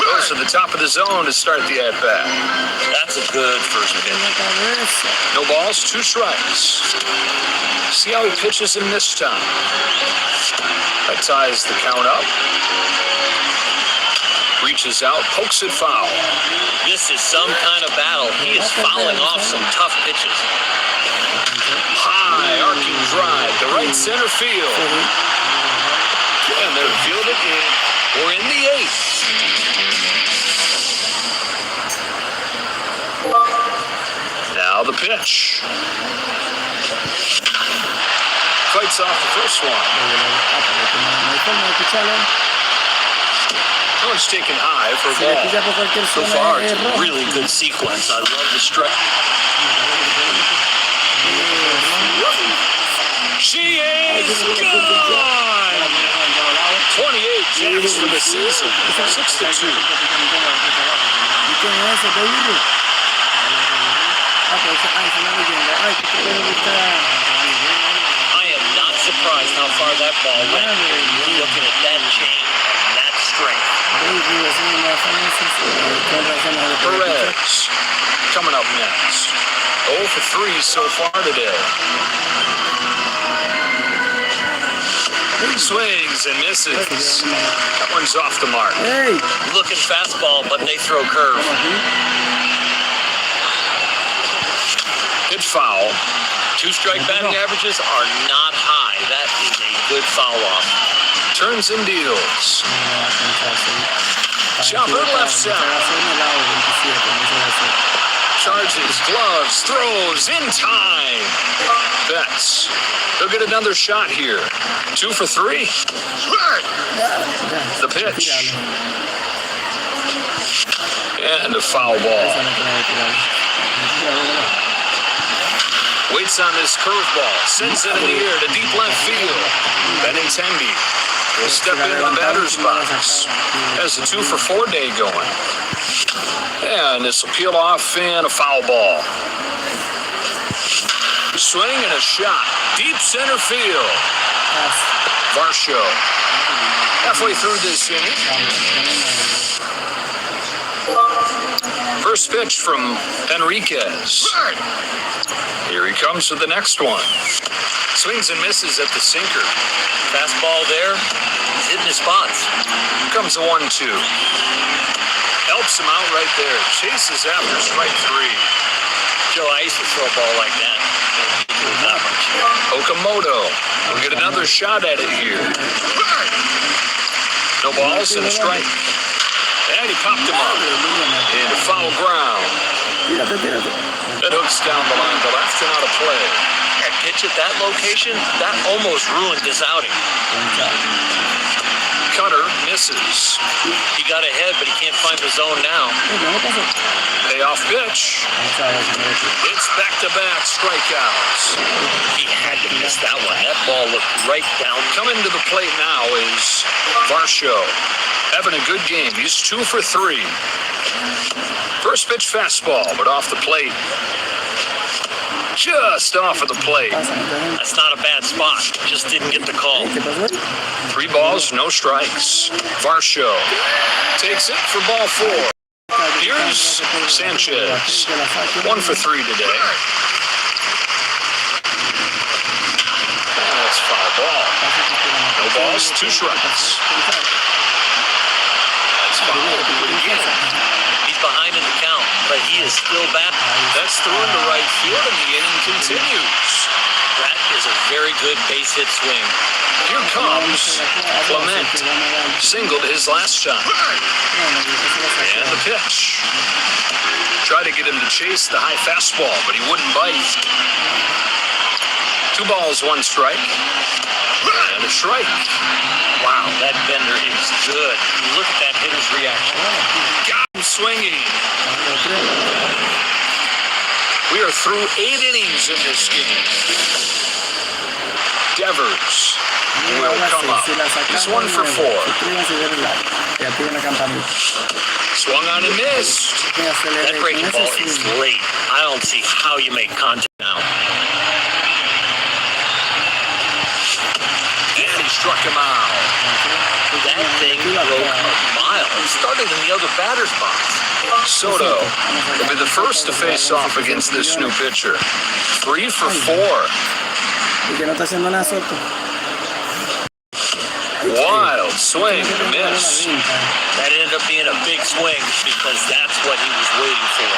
Goes to the top of the zone to start the at-bat. That's a good first pitch. No balls, 2 strikes. See how he pitches him this time. That ties the count up. Reaches out, pokes it foul. This is some kind of battle. He is fouling off some tough pitches. High arcing drive to right center field. And they're fielded in. We're in the 8th. Now the pitch. Fights off the first one. Oh, it's taken high for a ball. So far, it's a really good sequence. I love the strike. She is gone! 28 jacks for the season. 6-2. I am not surprised how far that ball went. You're looking at that chain and that strength. Perez coming up next. 0 for 3 so far today. Swings and misses. That one's off the mark. Looking fastball, but they throw curve. Hit foul. 2-strike batting averages are not high. That is a good foul off. Turns and deals. Chopper left side. Charges, gloves, throws in time. Betts. He'll get another shot here. 2 for 3. The pitch. And a foul ball. Waits on this curveball. Sends it in the air to deep left field. Benintendi will step into the batter's box. Has a 2 for 4 day going. And this will peel off and a foul ball. Swing and a shot. Deep center field. Varsho. Halfway through this inning. First pitch from Enriquez. Here he comes with the next one. Swings and misses at the sinker. Fastball there. He's hitting his spots. Here comes a 1-2. Helps him out right there. Chases after strike 3. Joe, I used to throw a ball like that. Not much. Okamoto will get another shot at it here. No balls and a strike. And he popped him up. Into foul ground. That hooks down the line to left and out of play. That pitch at that location, that almost ruined this outing. Cutter misses. He got ahead, but he can't find the zone now. Payoff pitch. It's back-to-back strikeouts. He had to miss that one. That ball looked right down. Coming to the plate now is Varsho. Having a good game. He's 2 for 3. First pitch fastball, but off the plate. Just off of the plate. That's not a bad spot. Just didn't get the call. 3 balls, no strikes. Varsho takes it for ball 4. Here's Sanchez. 1 for 3 today. And that's foul ball. No balls, 2 strikes. That's foul. He's behind in the count, but he is still back. That's thrown to right field, and the inning continues. That is a very good base hit swing. Here comes Clement. Singled his last shot. And the pitch. Tried to get him to chase the high fastball, but he wouldn't bite. 2 balls, 1 strike. And a strike. Wow, that bender is good. Look at that hitter's reaction. Got him swinging. We are through 8 innings in this game. Devers will come up. He's 1 for 4. Swung on and missed. That breaking ball is late. I don't see how you make contact now. And he struck him out. That thing broke a mile. It started in the other batter's box. Soto will be the first to face off against this new pitcher. 3 for 4. Wild swing and a miss. That ended up being a big swing because that's what he was waiting for.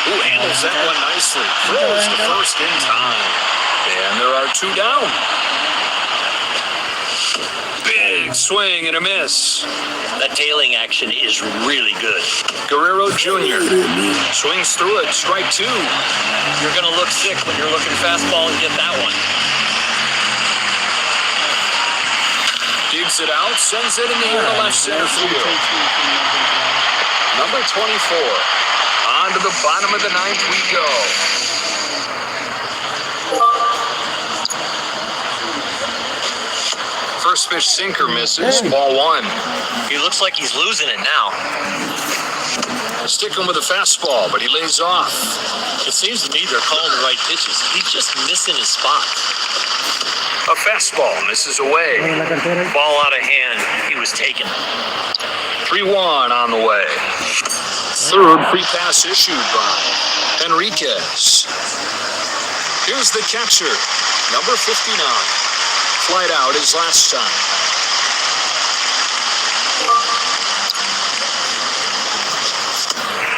Who handles that one nicely? Throws to first in time. And there are 2 down. Big swing and a miss. That tailing action is really good. Guerrero Jr. swings through it. Strike 2. You're going to look sick when you're looking fastball and get that one. Digs it out, sends it in the air to left center field. Number 24. On to the bottom of the 9th we go. First pitch sinker misses. Ball 1. He looks like he's losing it now. Sticking with a fastball, but he lays off. It seems to me they're calling the right pitches. He's just missing his spot. A fastball misses away. Ball out of hand. He was taken. 3-1 on the way. third free pass issued by Enriquez. Here's the catcher, number 59. Flight out his last time.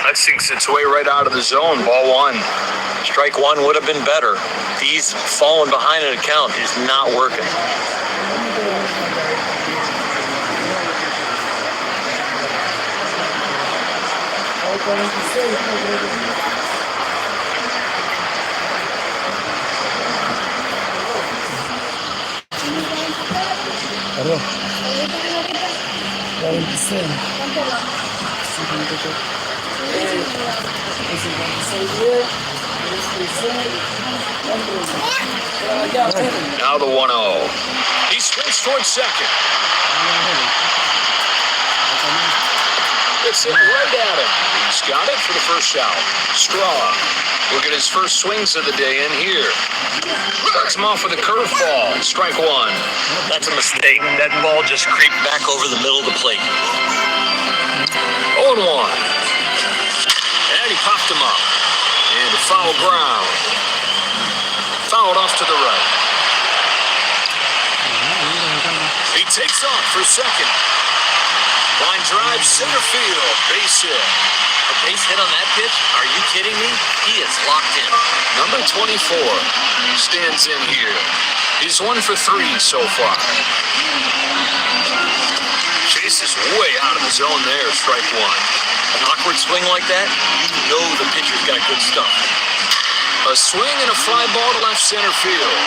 That sinks its way right out of the zone. Ball one. Strike one would have been better. These falling behind an account is not working. Perdón. 26. Now the 1-0. He sprints towards second. It's hit right at him. He's got it for the first out. Straw. Look at his first swings of the day in here. Starts him off with a curveball. Strike one. That's a mistake. That ball just creeped back over the middle of the plate. 0-1. And he popped him up. And foul ground. Fouled off to the right. He takes off for second. Line drive, center field. Base hit. A base hit on that pitch? Are you kidding me? He is locked in. Number 24 stands in here. He's 1 for 3 so far. Chase is way out of the zone there. Strike one. An awkward swing like that, you know the pitcher's got good stuff. A swing and a fly ball to left center field.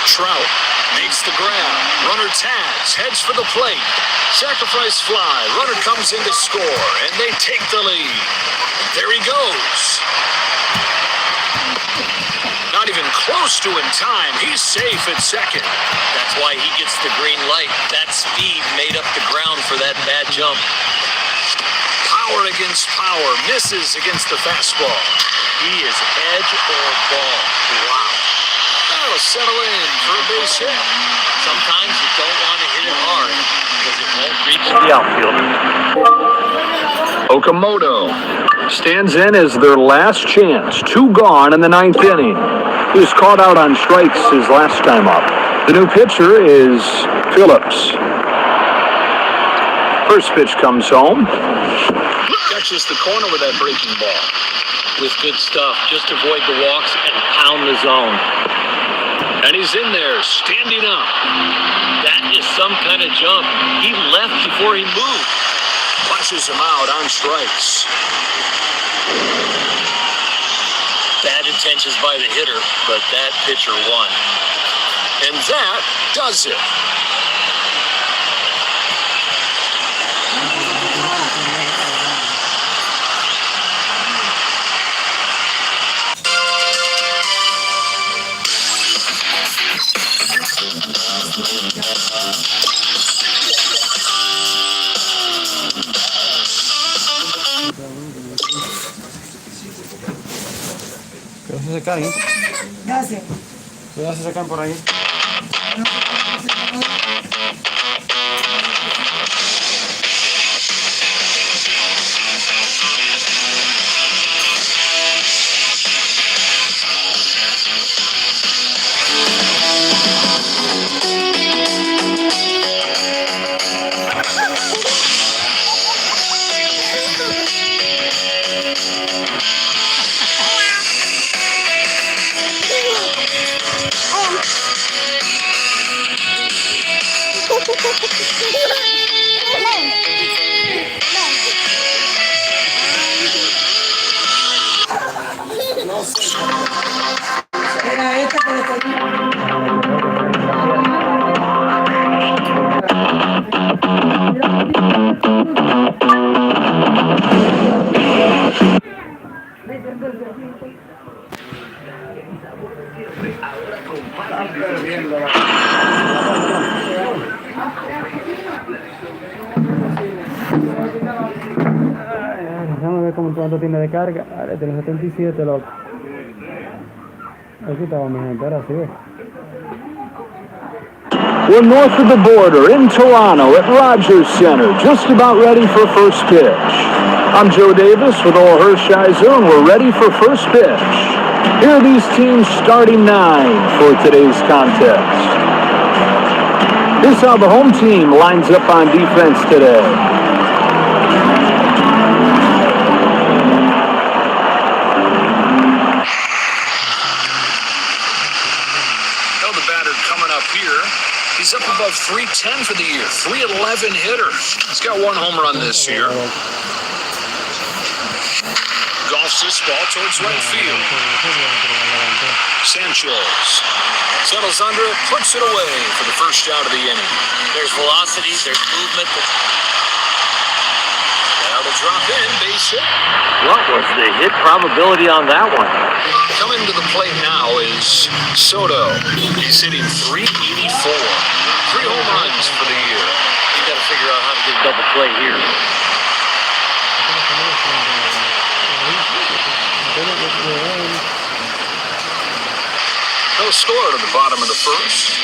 Trout makes the grab. Runner tags, heads for the plate. Sacrifice fly. Runner comes in to score, and they take the lead. There he goes. Not even close to in time. He's safe at second. That's why he gets the green light. That speed made up the ground for that bad jump. Power against power. Misses against the fastball. He is edge or ball. Wow. That'll settle in for a base hit. Sometimes you don't want to hit it hard because it won't reach the outfield. Okamoto stands in as their last chance. 2 gone in the 9th inning. He was caught out on strikes his last time up. The new pitcher is Phillips. First pitch comes home. Catches the corner with that breaking ball. With good stuff, just avoid the walks and pound the zone. And he's in there, standing up. That is some kind of jump. He left before he moved. Punches him out on strikes. Bad intentions by the hitter, but that pitcher won. And that does it. Cuidado si se caen. Gracias. Cuidado si se caen por ahí. Era esta que le tenía. Déjame ver cuánto tiene de carga. Vale, tiene 77, loco. Aquí estaba mi gente, ahora sí, We're north of the border in Toronto at Rogers Center, just about ready for first pitch. I'm Joe Davis with Oral Hershiser, and we're ready for first pitch. Here are these teams' starting nine for today's contest. Here's how the home team lines up on defense today. Now the batter coming up here. He's up above 310 for the year, 311 hitter. He's got one home run this year. Golfs this ball towards right field. Sanchez settles under it, puts it away for the first out of the inning. There's velocity, there's movement. Now to drop in, base hit. What was the hit probability on that one? Coming to the plate now is Soto. He's hitting .384. 3 home runs for the year. You got to figure out how to get a double play here. No score to the bottom of the first.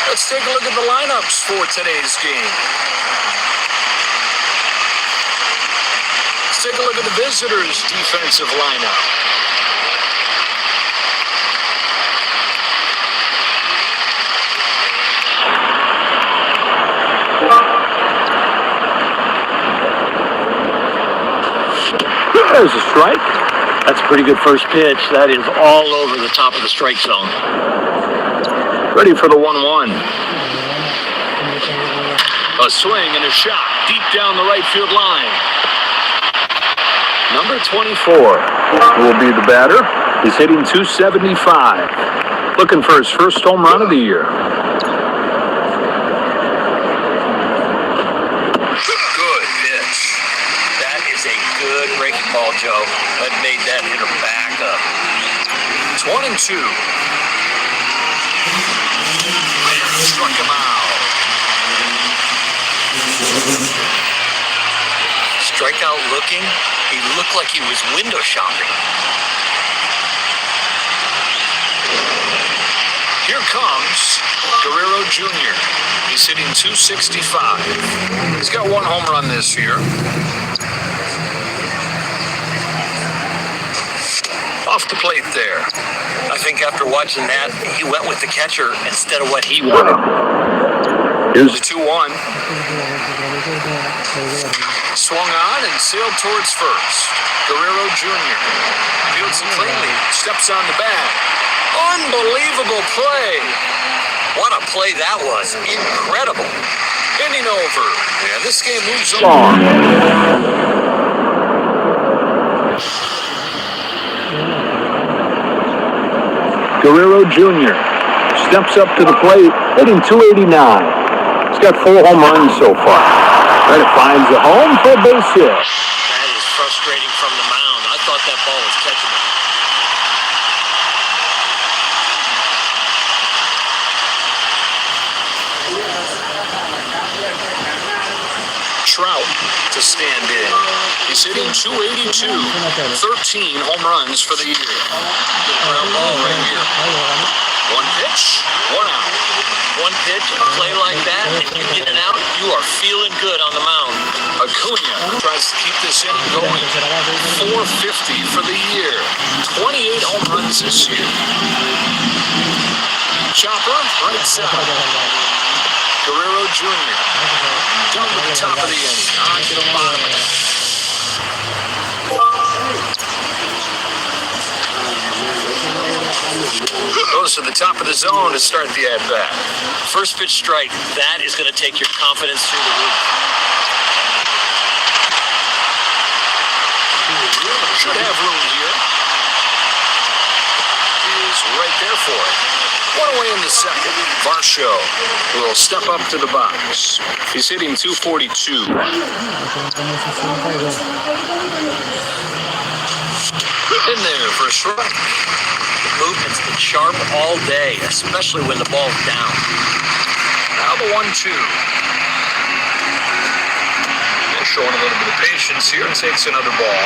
Let's take a look at the lineups for today's game. Let's take a look at the visitors' defensive lineup. There's a strike. That's a pretty good first pitch. That is all over the top of the strike zone. Ready for the 1-1. A swing and a shot deep down the right field line. Number 24 will be the batter. He's hitting .275. Looking for his first home run of the year. Good pitch. That is a good breaking ball, Joe. That made that hitter back up. It's 1-2. Struck him out. Strikeout looking. He looked like he was window shopping. Here comes Guerrero Jr. He's hitting .265. He's got one home run this year. Off the plate there. I think after watching that, he went with the catcher instead of what he wanted. Here's the 2-1. Swung on and sailed towards first. Guerrero Jr. fields it cleanly, steps on the bag. Unbelievable play. What a play that was. Incredible. Inning over. And this game moves on. Guerrero Jr. steps up to the plate, hitting .289. He's got 4 home runs so far. Right, it finds a home for a base hit. That is frustrating from the mound. I thought that ball was catchable. Trout to stand in. He's hitting .282. 13 home runs for the year. Good ground ball right here. One pitch, one out. One pitch, a play like that, and you get it out, you are feeling good on the mound. Acuna tries to keep this inning going. 450 for the year. 28 home runs this year. Chopper, right side. Guerrero Jr. down to the top of the inning. On to the bottom of it. Goes to the top of the zone to start the at-bat. First pitch strike, that is going to take your confidence through the roof. Should have room here. Is right there for it. One away in the second. Varsho will step up to the box. He's hitting .242. In there for a strike. The movement's been sharp all day, especially when the ball's down. Now the 1-2. A showing a little bit of patience here. Takes another ball.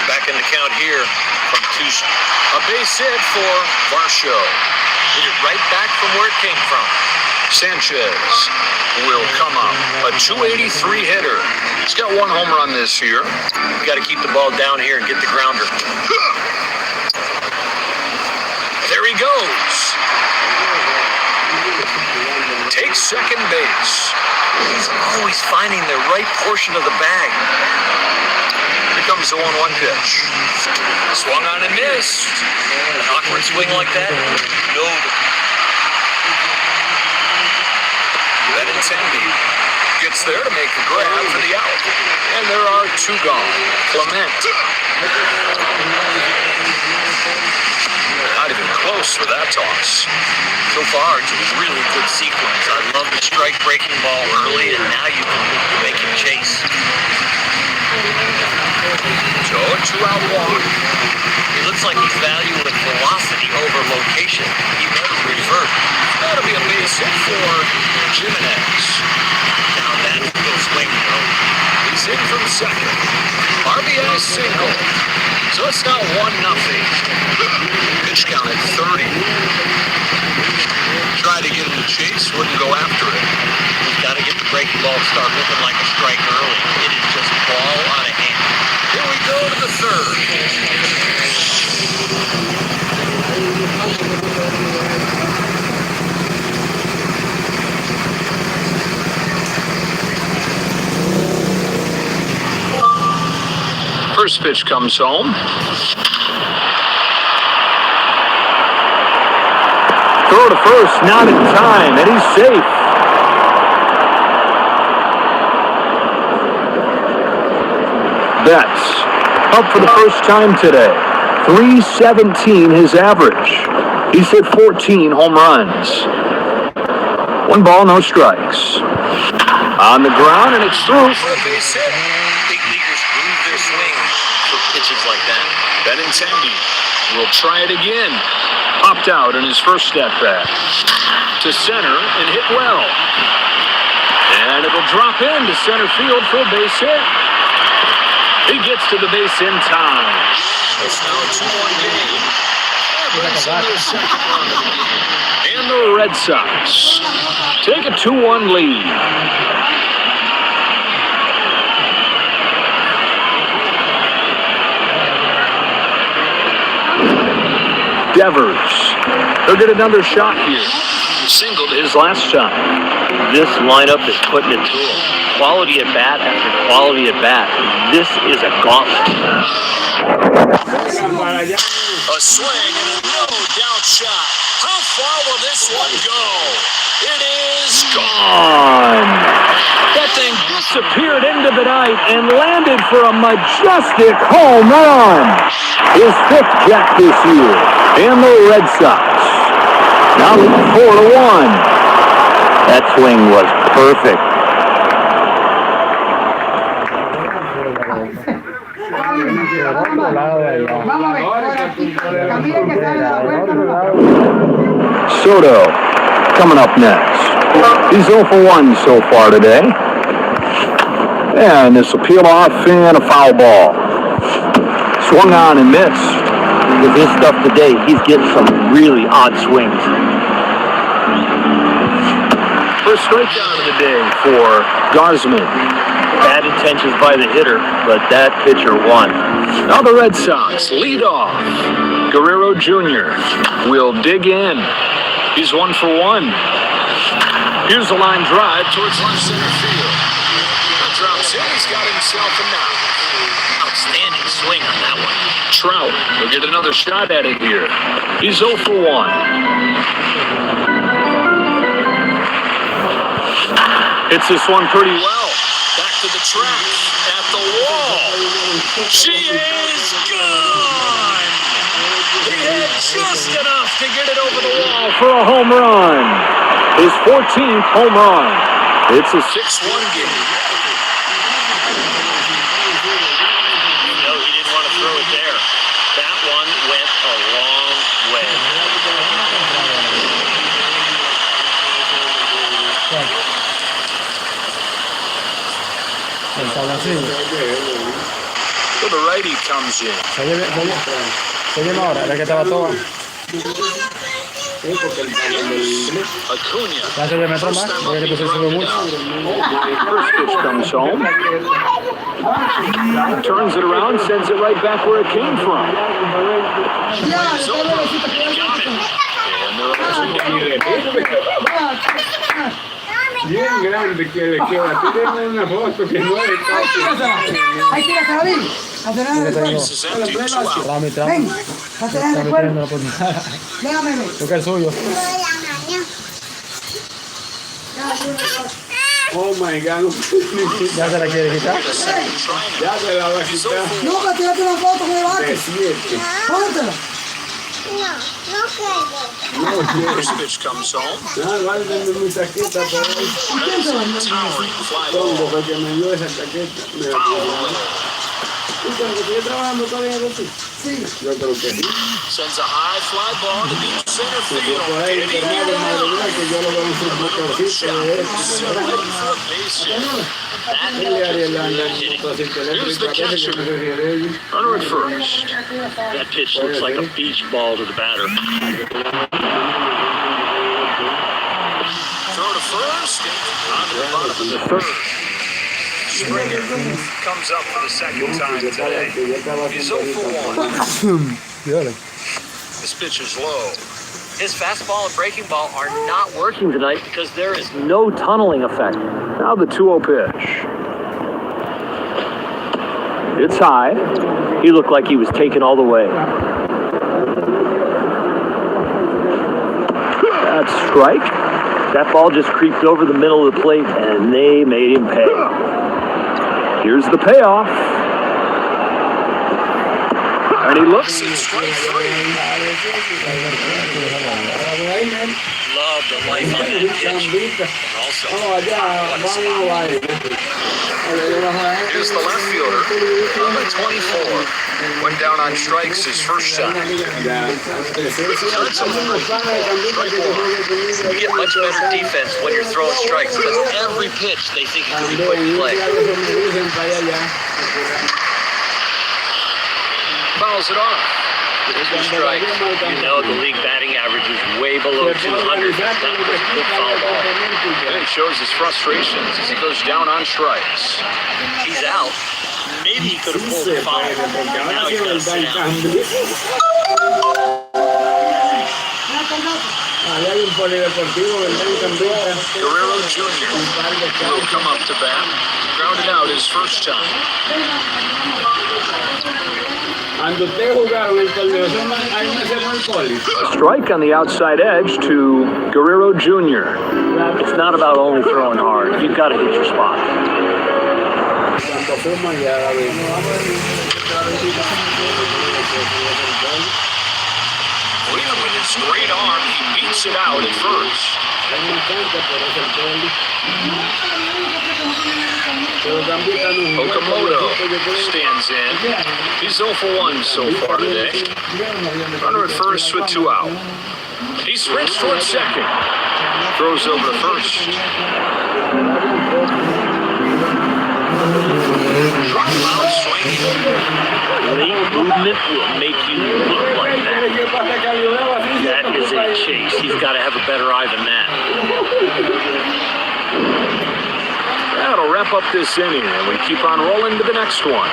Back in the count here from Tucson. A base hit for Varsho. Hit it right back from where it came from. Sanchez will come up. A 283 hitter. He's got one home run this year. You got to keep the ball down here and get the grounder. There he goes. Takes second base. He's always finding the right portion of the bag. Here comes the 1-1 pitch. Swung on and missed. An awkward swing like that. No. Benintendi gets there to make the grab for the out. And there are two gone. Clement. Not even close with that toss. So far, it's a really good sequence. I love the strike-breaking ball early, and now you can make him chase. So a 2-out walk. He looks like he's valuing velocity over location. He better revert. That'll be a base hit for Jimenez. Now that's a good swing, though. He's in from second. RBI single. So it's now 1-0. Pitch count at 30. Tried to get him to chase, wouldn't go after it. He's got to get the breaking ball to start looking like a strike early. It is just ball out of hand. Here we go to the third. First pitch comes home. Throw to first, not in time, and he's safe. Betts up for the first time today. 317 his average. He's hit 14 home runs. 1 ball, no strikes. On the ground, and it's through. For a base hit. Big leaguers groove their swing for pitches like that. Benintendi will try it again. Popped out in his first at bat. To center and hit well. And it'll drop into center field for a base hit. He gets to the base in time. It's now a 2-1 game. Brings in their second run of the game. And the Red Sox take a 2-1 lead. Devers. He'll get another shot here. Singled his last shot. This lineup is putting it to him. Quality at bat after quality at bat. This is a gauntlet. A swing and a no-doubt shot. How far will this one go? It is Gone. That thing disappeared into the night and landed for a majestic home run. His 5th jack this year. And the Red Sox now lead 4-1. That swing was perfect. Soto coming up next. He's 0 for 1 so far today. And this will peel off and a foul ball. Swung on and missed. With his stuff today, he's getting some really odd swings. First strikeout of the day for Garzman. Bad intentions by the hitter, but that pitcher won. Now the Red Sox lead off. Guerrero Jr. will dig in. He's 1 for 1. Here's the line drive towards left center field. That drops in. He's got himself a knock. Outstanding swing on that one. Trout will get another shot at it here. He's 0 for 1. Hits this one pretty well. Back to the track. At the wall. She is gone. He had just enough to get it over the wall For a home run. His 14th home run. It's a 6-1 game. No, he didn't want to throw it there. That one went a long way. El tabloncillo. So the righty comes in. Se oye ahora, era que estaba todo. Acuna. Ya se oye metro más, porque le puse sube mucho. First pitch comes home. Turns it around, sends it right back where it came from. Bien grande que le queda. Tienen una foto que no es Ahí tira, David. Acelera el cuerpo. This is empty. 2 out. Trami, Ven, acelera el cuerpo. no por nada. Déjame ver. Toca el suyo. Oh my God. Ya se la quiere quitar. Ya se la va a quitar. No, que tírate una foto con el bate. Póntela. No quiero. First pitch comes home. No, guárdenme mi chaqueta por ahí. Towering fly Pongo ball. para que me dio esa chaqueta. Me la Foul pongo. away. ¿Tú sabes que estoy trabajando todavía contigo? Sí. Yo creo que sí. Sends a high fly ball to deep center field. Por ahí, Getting hermano, it madre down. mía, que yo lo veo en su motorcito de esto. Celebrating for a base hit. That Dile a Ariel ball anda just en hitting. motocicleta Here's the eléctrica, parece que catcher. no sé si es de ellos. Runner at first. That pitch looks like a beach ball to the batter. Throw to first. On to the bottom of the third. Springer comes up for the second time today. He's 0 for 1. Fíjale. This pitch is low. His fastball and breaking ball are not working tonight because there is no tunneling effect. Now the 2-0 pitch. It's high. He looked like he was taken all the way. That's strike. That ball just creeped over the middle of the plate, and they made him pay. Here's the payoff. And he looks. Strike three. Love the life on that pitch. And also, Oh, allá, vamos a ir. Here's the left fielder, number 24. Went down on strikes his first time. you get much better defense when you're throwing strikes because every pitch they think it could be put in play. Fouls it off. With 2 strikes, you know the league batting average is way below 200. That was a good foul ball. And it shows his frustrations as he goes down on strikes. He's out. Maybe he could have pulled the foul. Now he's got to sit down. Hay un polideportivo, ¿verdad? En Cambita. Guerrero Jr. will come up to bat. Grounded out his first time. Cuando ustedes jugaron el torneo, ahí no se fue el poli. A strike on the outside edge to Guerrero Jr. It's not about only throwing hard. You've got to hit your spot. Cuando fuimos allá, David. Even with his great arm, he beats it out at first. Hay una cancha, pero es el poli. Pero Cambita no jugó. Okamoto stands in. He's 0 for 1 so far today. Runner at first with 2 out. He sprints towards second. Throws over to first. Drop out swinging. Late movement will make you look like that. That is a chase. He's got to have a better eye than that. That'll wrap up this inning, and we keep on rolling to the next one.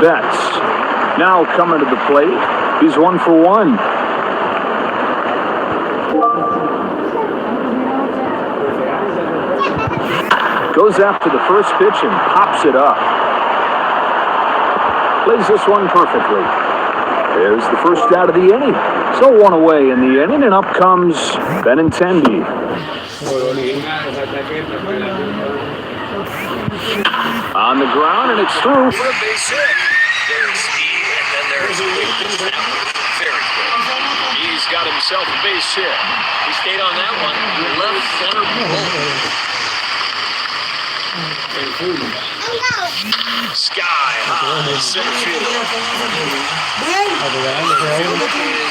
Betts now coming to the plate. He's 1 for 1. Goes after the first pitch and pops it up. Plays this one perfectly. There's the first out of the inning. So 1 away in the inning, and up comes Benintendi. On the ground, and it's through. For a base hit. There's speed, and then there's quickness. That was very quick. He's got himself a base hit. He stayed on that one. Left center pole. Sky high center field.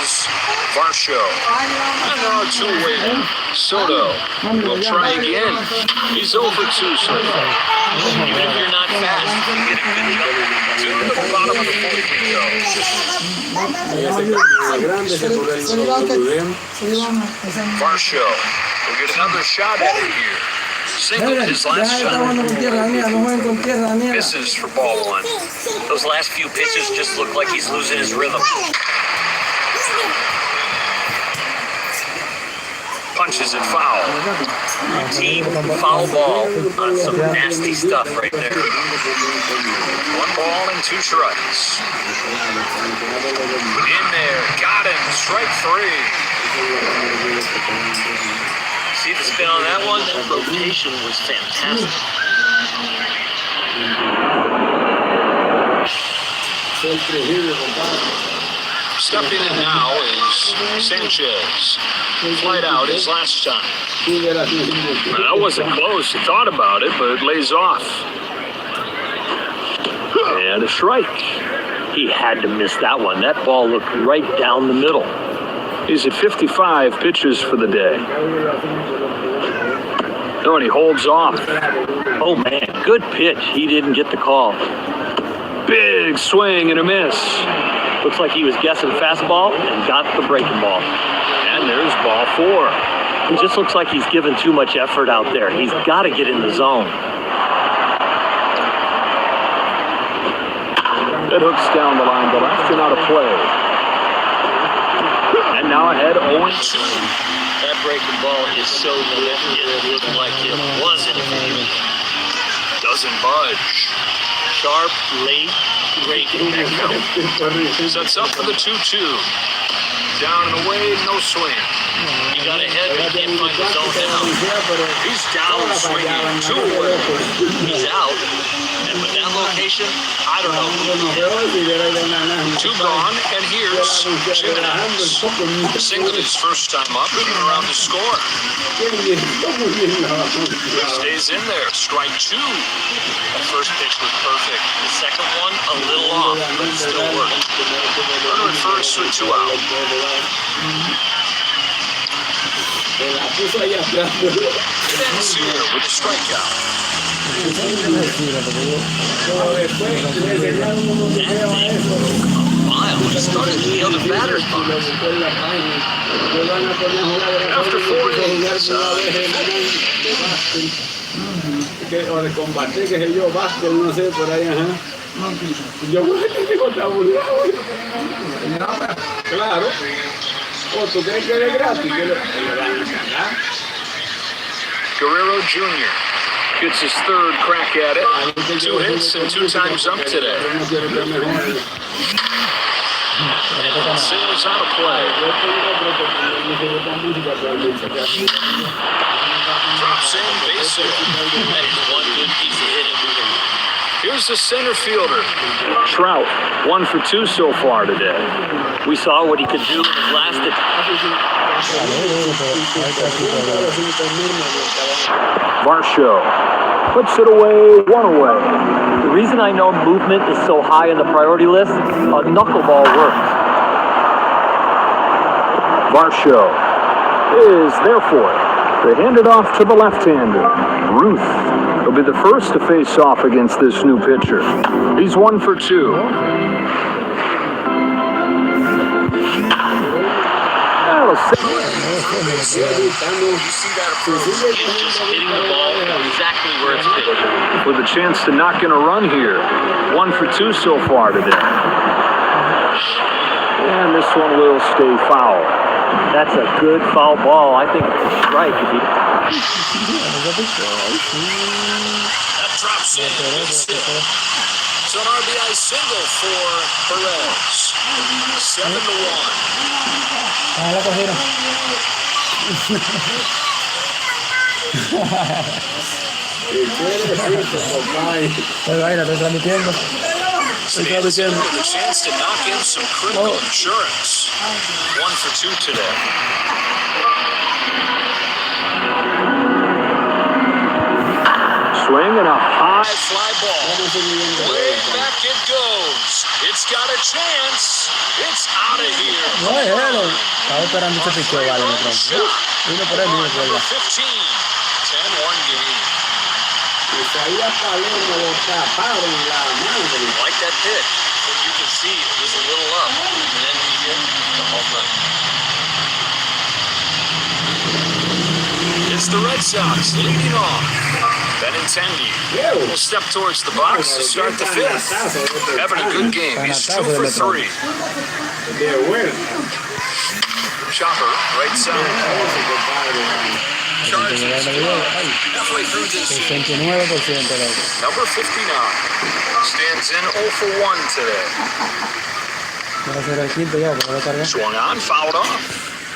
Is Varsho. And there are two waiting. Soto will try again. He's over 2 so far. Even if you're not fast, you get a good shot. To the bottom of the 4th we go. Varsho will get another shot at it here. Singled his last shot. Misses for ball 1. Those last few pitches just look like he's losing his rhythm. Punches it foul. Routine foul ball on some nasty stuff right there. 1 ball and 2 strikes. In there, got him. Strike 3. See the spin on that one? That rotation was fantastic. Stepping in now is Sanchez. Flight out his last time. That wasn't close. He thought about it, but it lays off. And a strike. He had to miss that one. That ball looked right down the middle. He's at 55 pitches for the day. Oh, and he holds off. Oh, man, good pitch. He didn't get the call. Big swing and a miss. Looks like he was guessing fastball and got the breaking ball. And there's ball 4. It just looks like he's given too much effort out there. He's got to get in the zone. It hooks down the line to left and out of play. And now ahead 0-2. That breaking ball is so good. It looked like it wasn't moving. Doesn't budge. Sharp, late, great connection. Sets up for the 2-2. Down and away, no swing. He got ahead, but he can't find the zone now. He's down swinging 2 away. He's out. And with that location, I don't know. 2 gone, and here's Jimenez. Singled his first time up, looking around to score. Stays in there, strike 2. The first pitch was perfect. The second one, a little off, but it still worked. Runner at first with 2 out. Then Sear with a strikeout. That thing a mile. He started in the other batter's box. After 4 innings, o de combate, que sé yo, básquet, no sé, por ahí, ajá. Yo creo que tengo tabulado. Claro. O tú crees que es gratis, que le van a sacar. Guerrero Jr. gets his 3rd crack at it. 2 hits and 2 times up today. And Sales out of play. Drops in, base hit. That is one good piece of hitting. Here's the center fielder. Trout, 1 for 2 so far today. We saw what he could do in his last Varsho puts it away, 1 away. The reason I know movement is so high on the priority list, a knuckleball works. Varsho is there for it. They hand it off to the left-hander. Ruth will be the first to face off against this new pitcher. He's 1 for 2. That'll Just hitting the ball exactly where it's pitched. with a chance to knock in a run here. 1 for 2 so far today. And this one will stay foul. That's a good foul ball. I think it's a strike. If he... That drops in. It's an RBI single for Perez. 7-1. Ah, la cogieron. Pero ahí la estoy transmitiendo. Stands in with a chance to knock in some critical insurance. 1 for 2 today. Swing and a high fly ball. Way back it goes. It's got a chance. It's out of here. Estaba esperando ese picheo, vale, mi trompo. Vino por él mismo, Number ¿verdad? 15. 10-1 game. Like that pitch. You can see it was a little up. And then he hit the home run. It's the Red Sox leading off. Benintendi will step towards the box to start the fifth. Having a good game. He's 2 for 3. Chopper, right side. Chargers halfway through this game. 69%. Number 59 stands in 0 for 1 today. Voy a hacer el quinto ya, porque no lo cargué. Swung on, fouled off.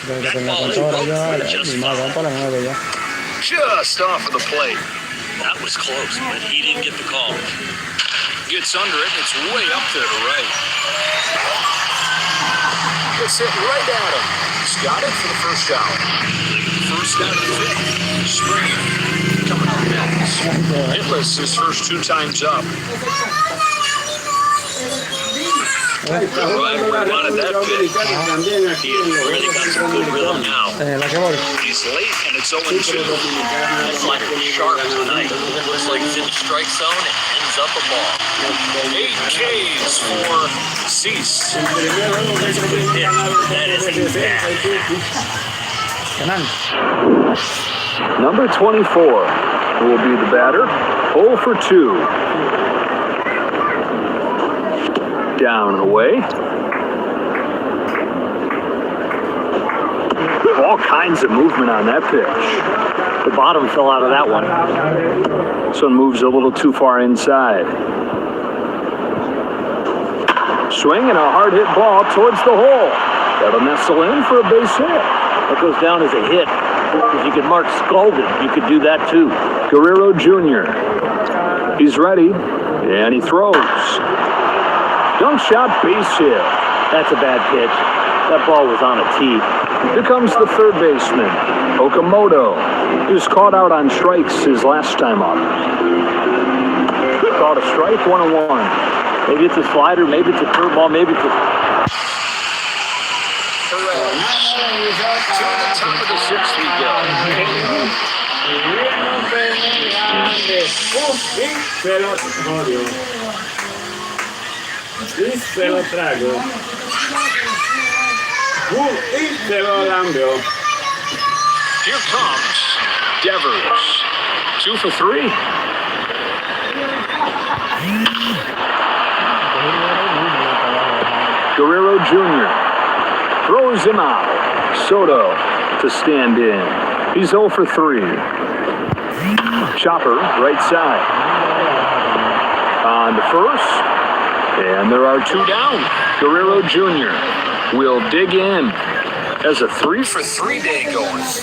Tengo que terminar con todo ya, vale. Ni más, vamos para las 9 ya. Just off of the plate. That was close, but he didn't get the call. Gets under it, it's way up there to right. Gets hit right at him. He's got it for the first out. First out of the fifth. Springer coming up next. Hitless his first 2 times up. Right where he wanted that pitch. He really got some good rhythm now. La que voy. He's late and it's 0-2. That slider was sharp tonight. Looks like it's in the strike zone and ends up a ball. 8 Ks for Cease. That's a good pitch. That is a bad. Canan. Number 24 will be the batter. 0 for 2. Down and away. All kinds of movement on that pitch. The bottom fell out of that one. This one moves a little too far inside. Swing and a hard hit ball towards the hole. That'll nestle in for a base hit. That goes down as a hit. If you could mark scalded, you could do that too. Guerrero Jr. He's ready, and he throws. Dunk shot, base hit. That's a bad pitch. That ball was on a tee. Here comes the third baseman, Okamoto. He was caught out on strikes his last time up. Caught a strike, 1-1. Maybe it's a slider, maybe it's a curveball, maybe it's a... To the top of the 6th we go. Y se lo trago. Y se lo lambio. Here comes Devers. 2 for 3. Guerrero Jr. throws him out. Soto to stand in. He's 0 for 3. Chopper, right side. On to first. And there are 2 down. Guerrero Jr. will dig in. Has a 3 for 3 day going. A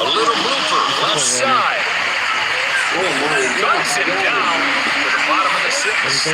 little blooper, left side. Knocks it down to the bottom of the 6th.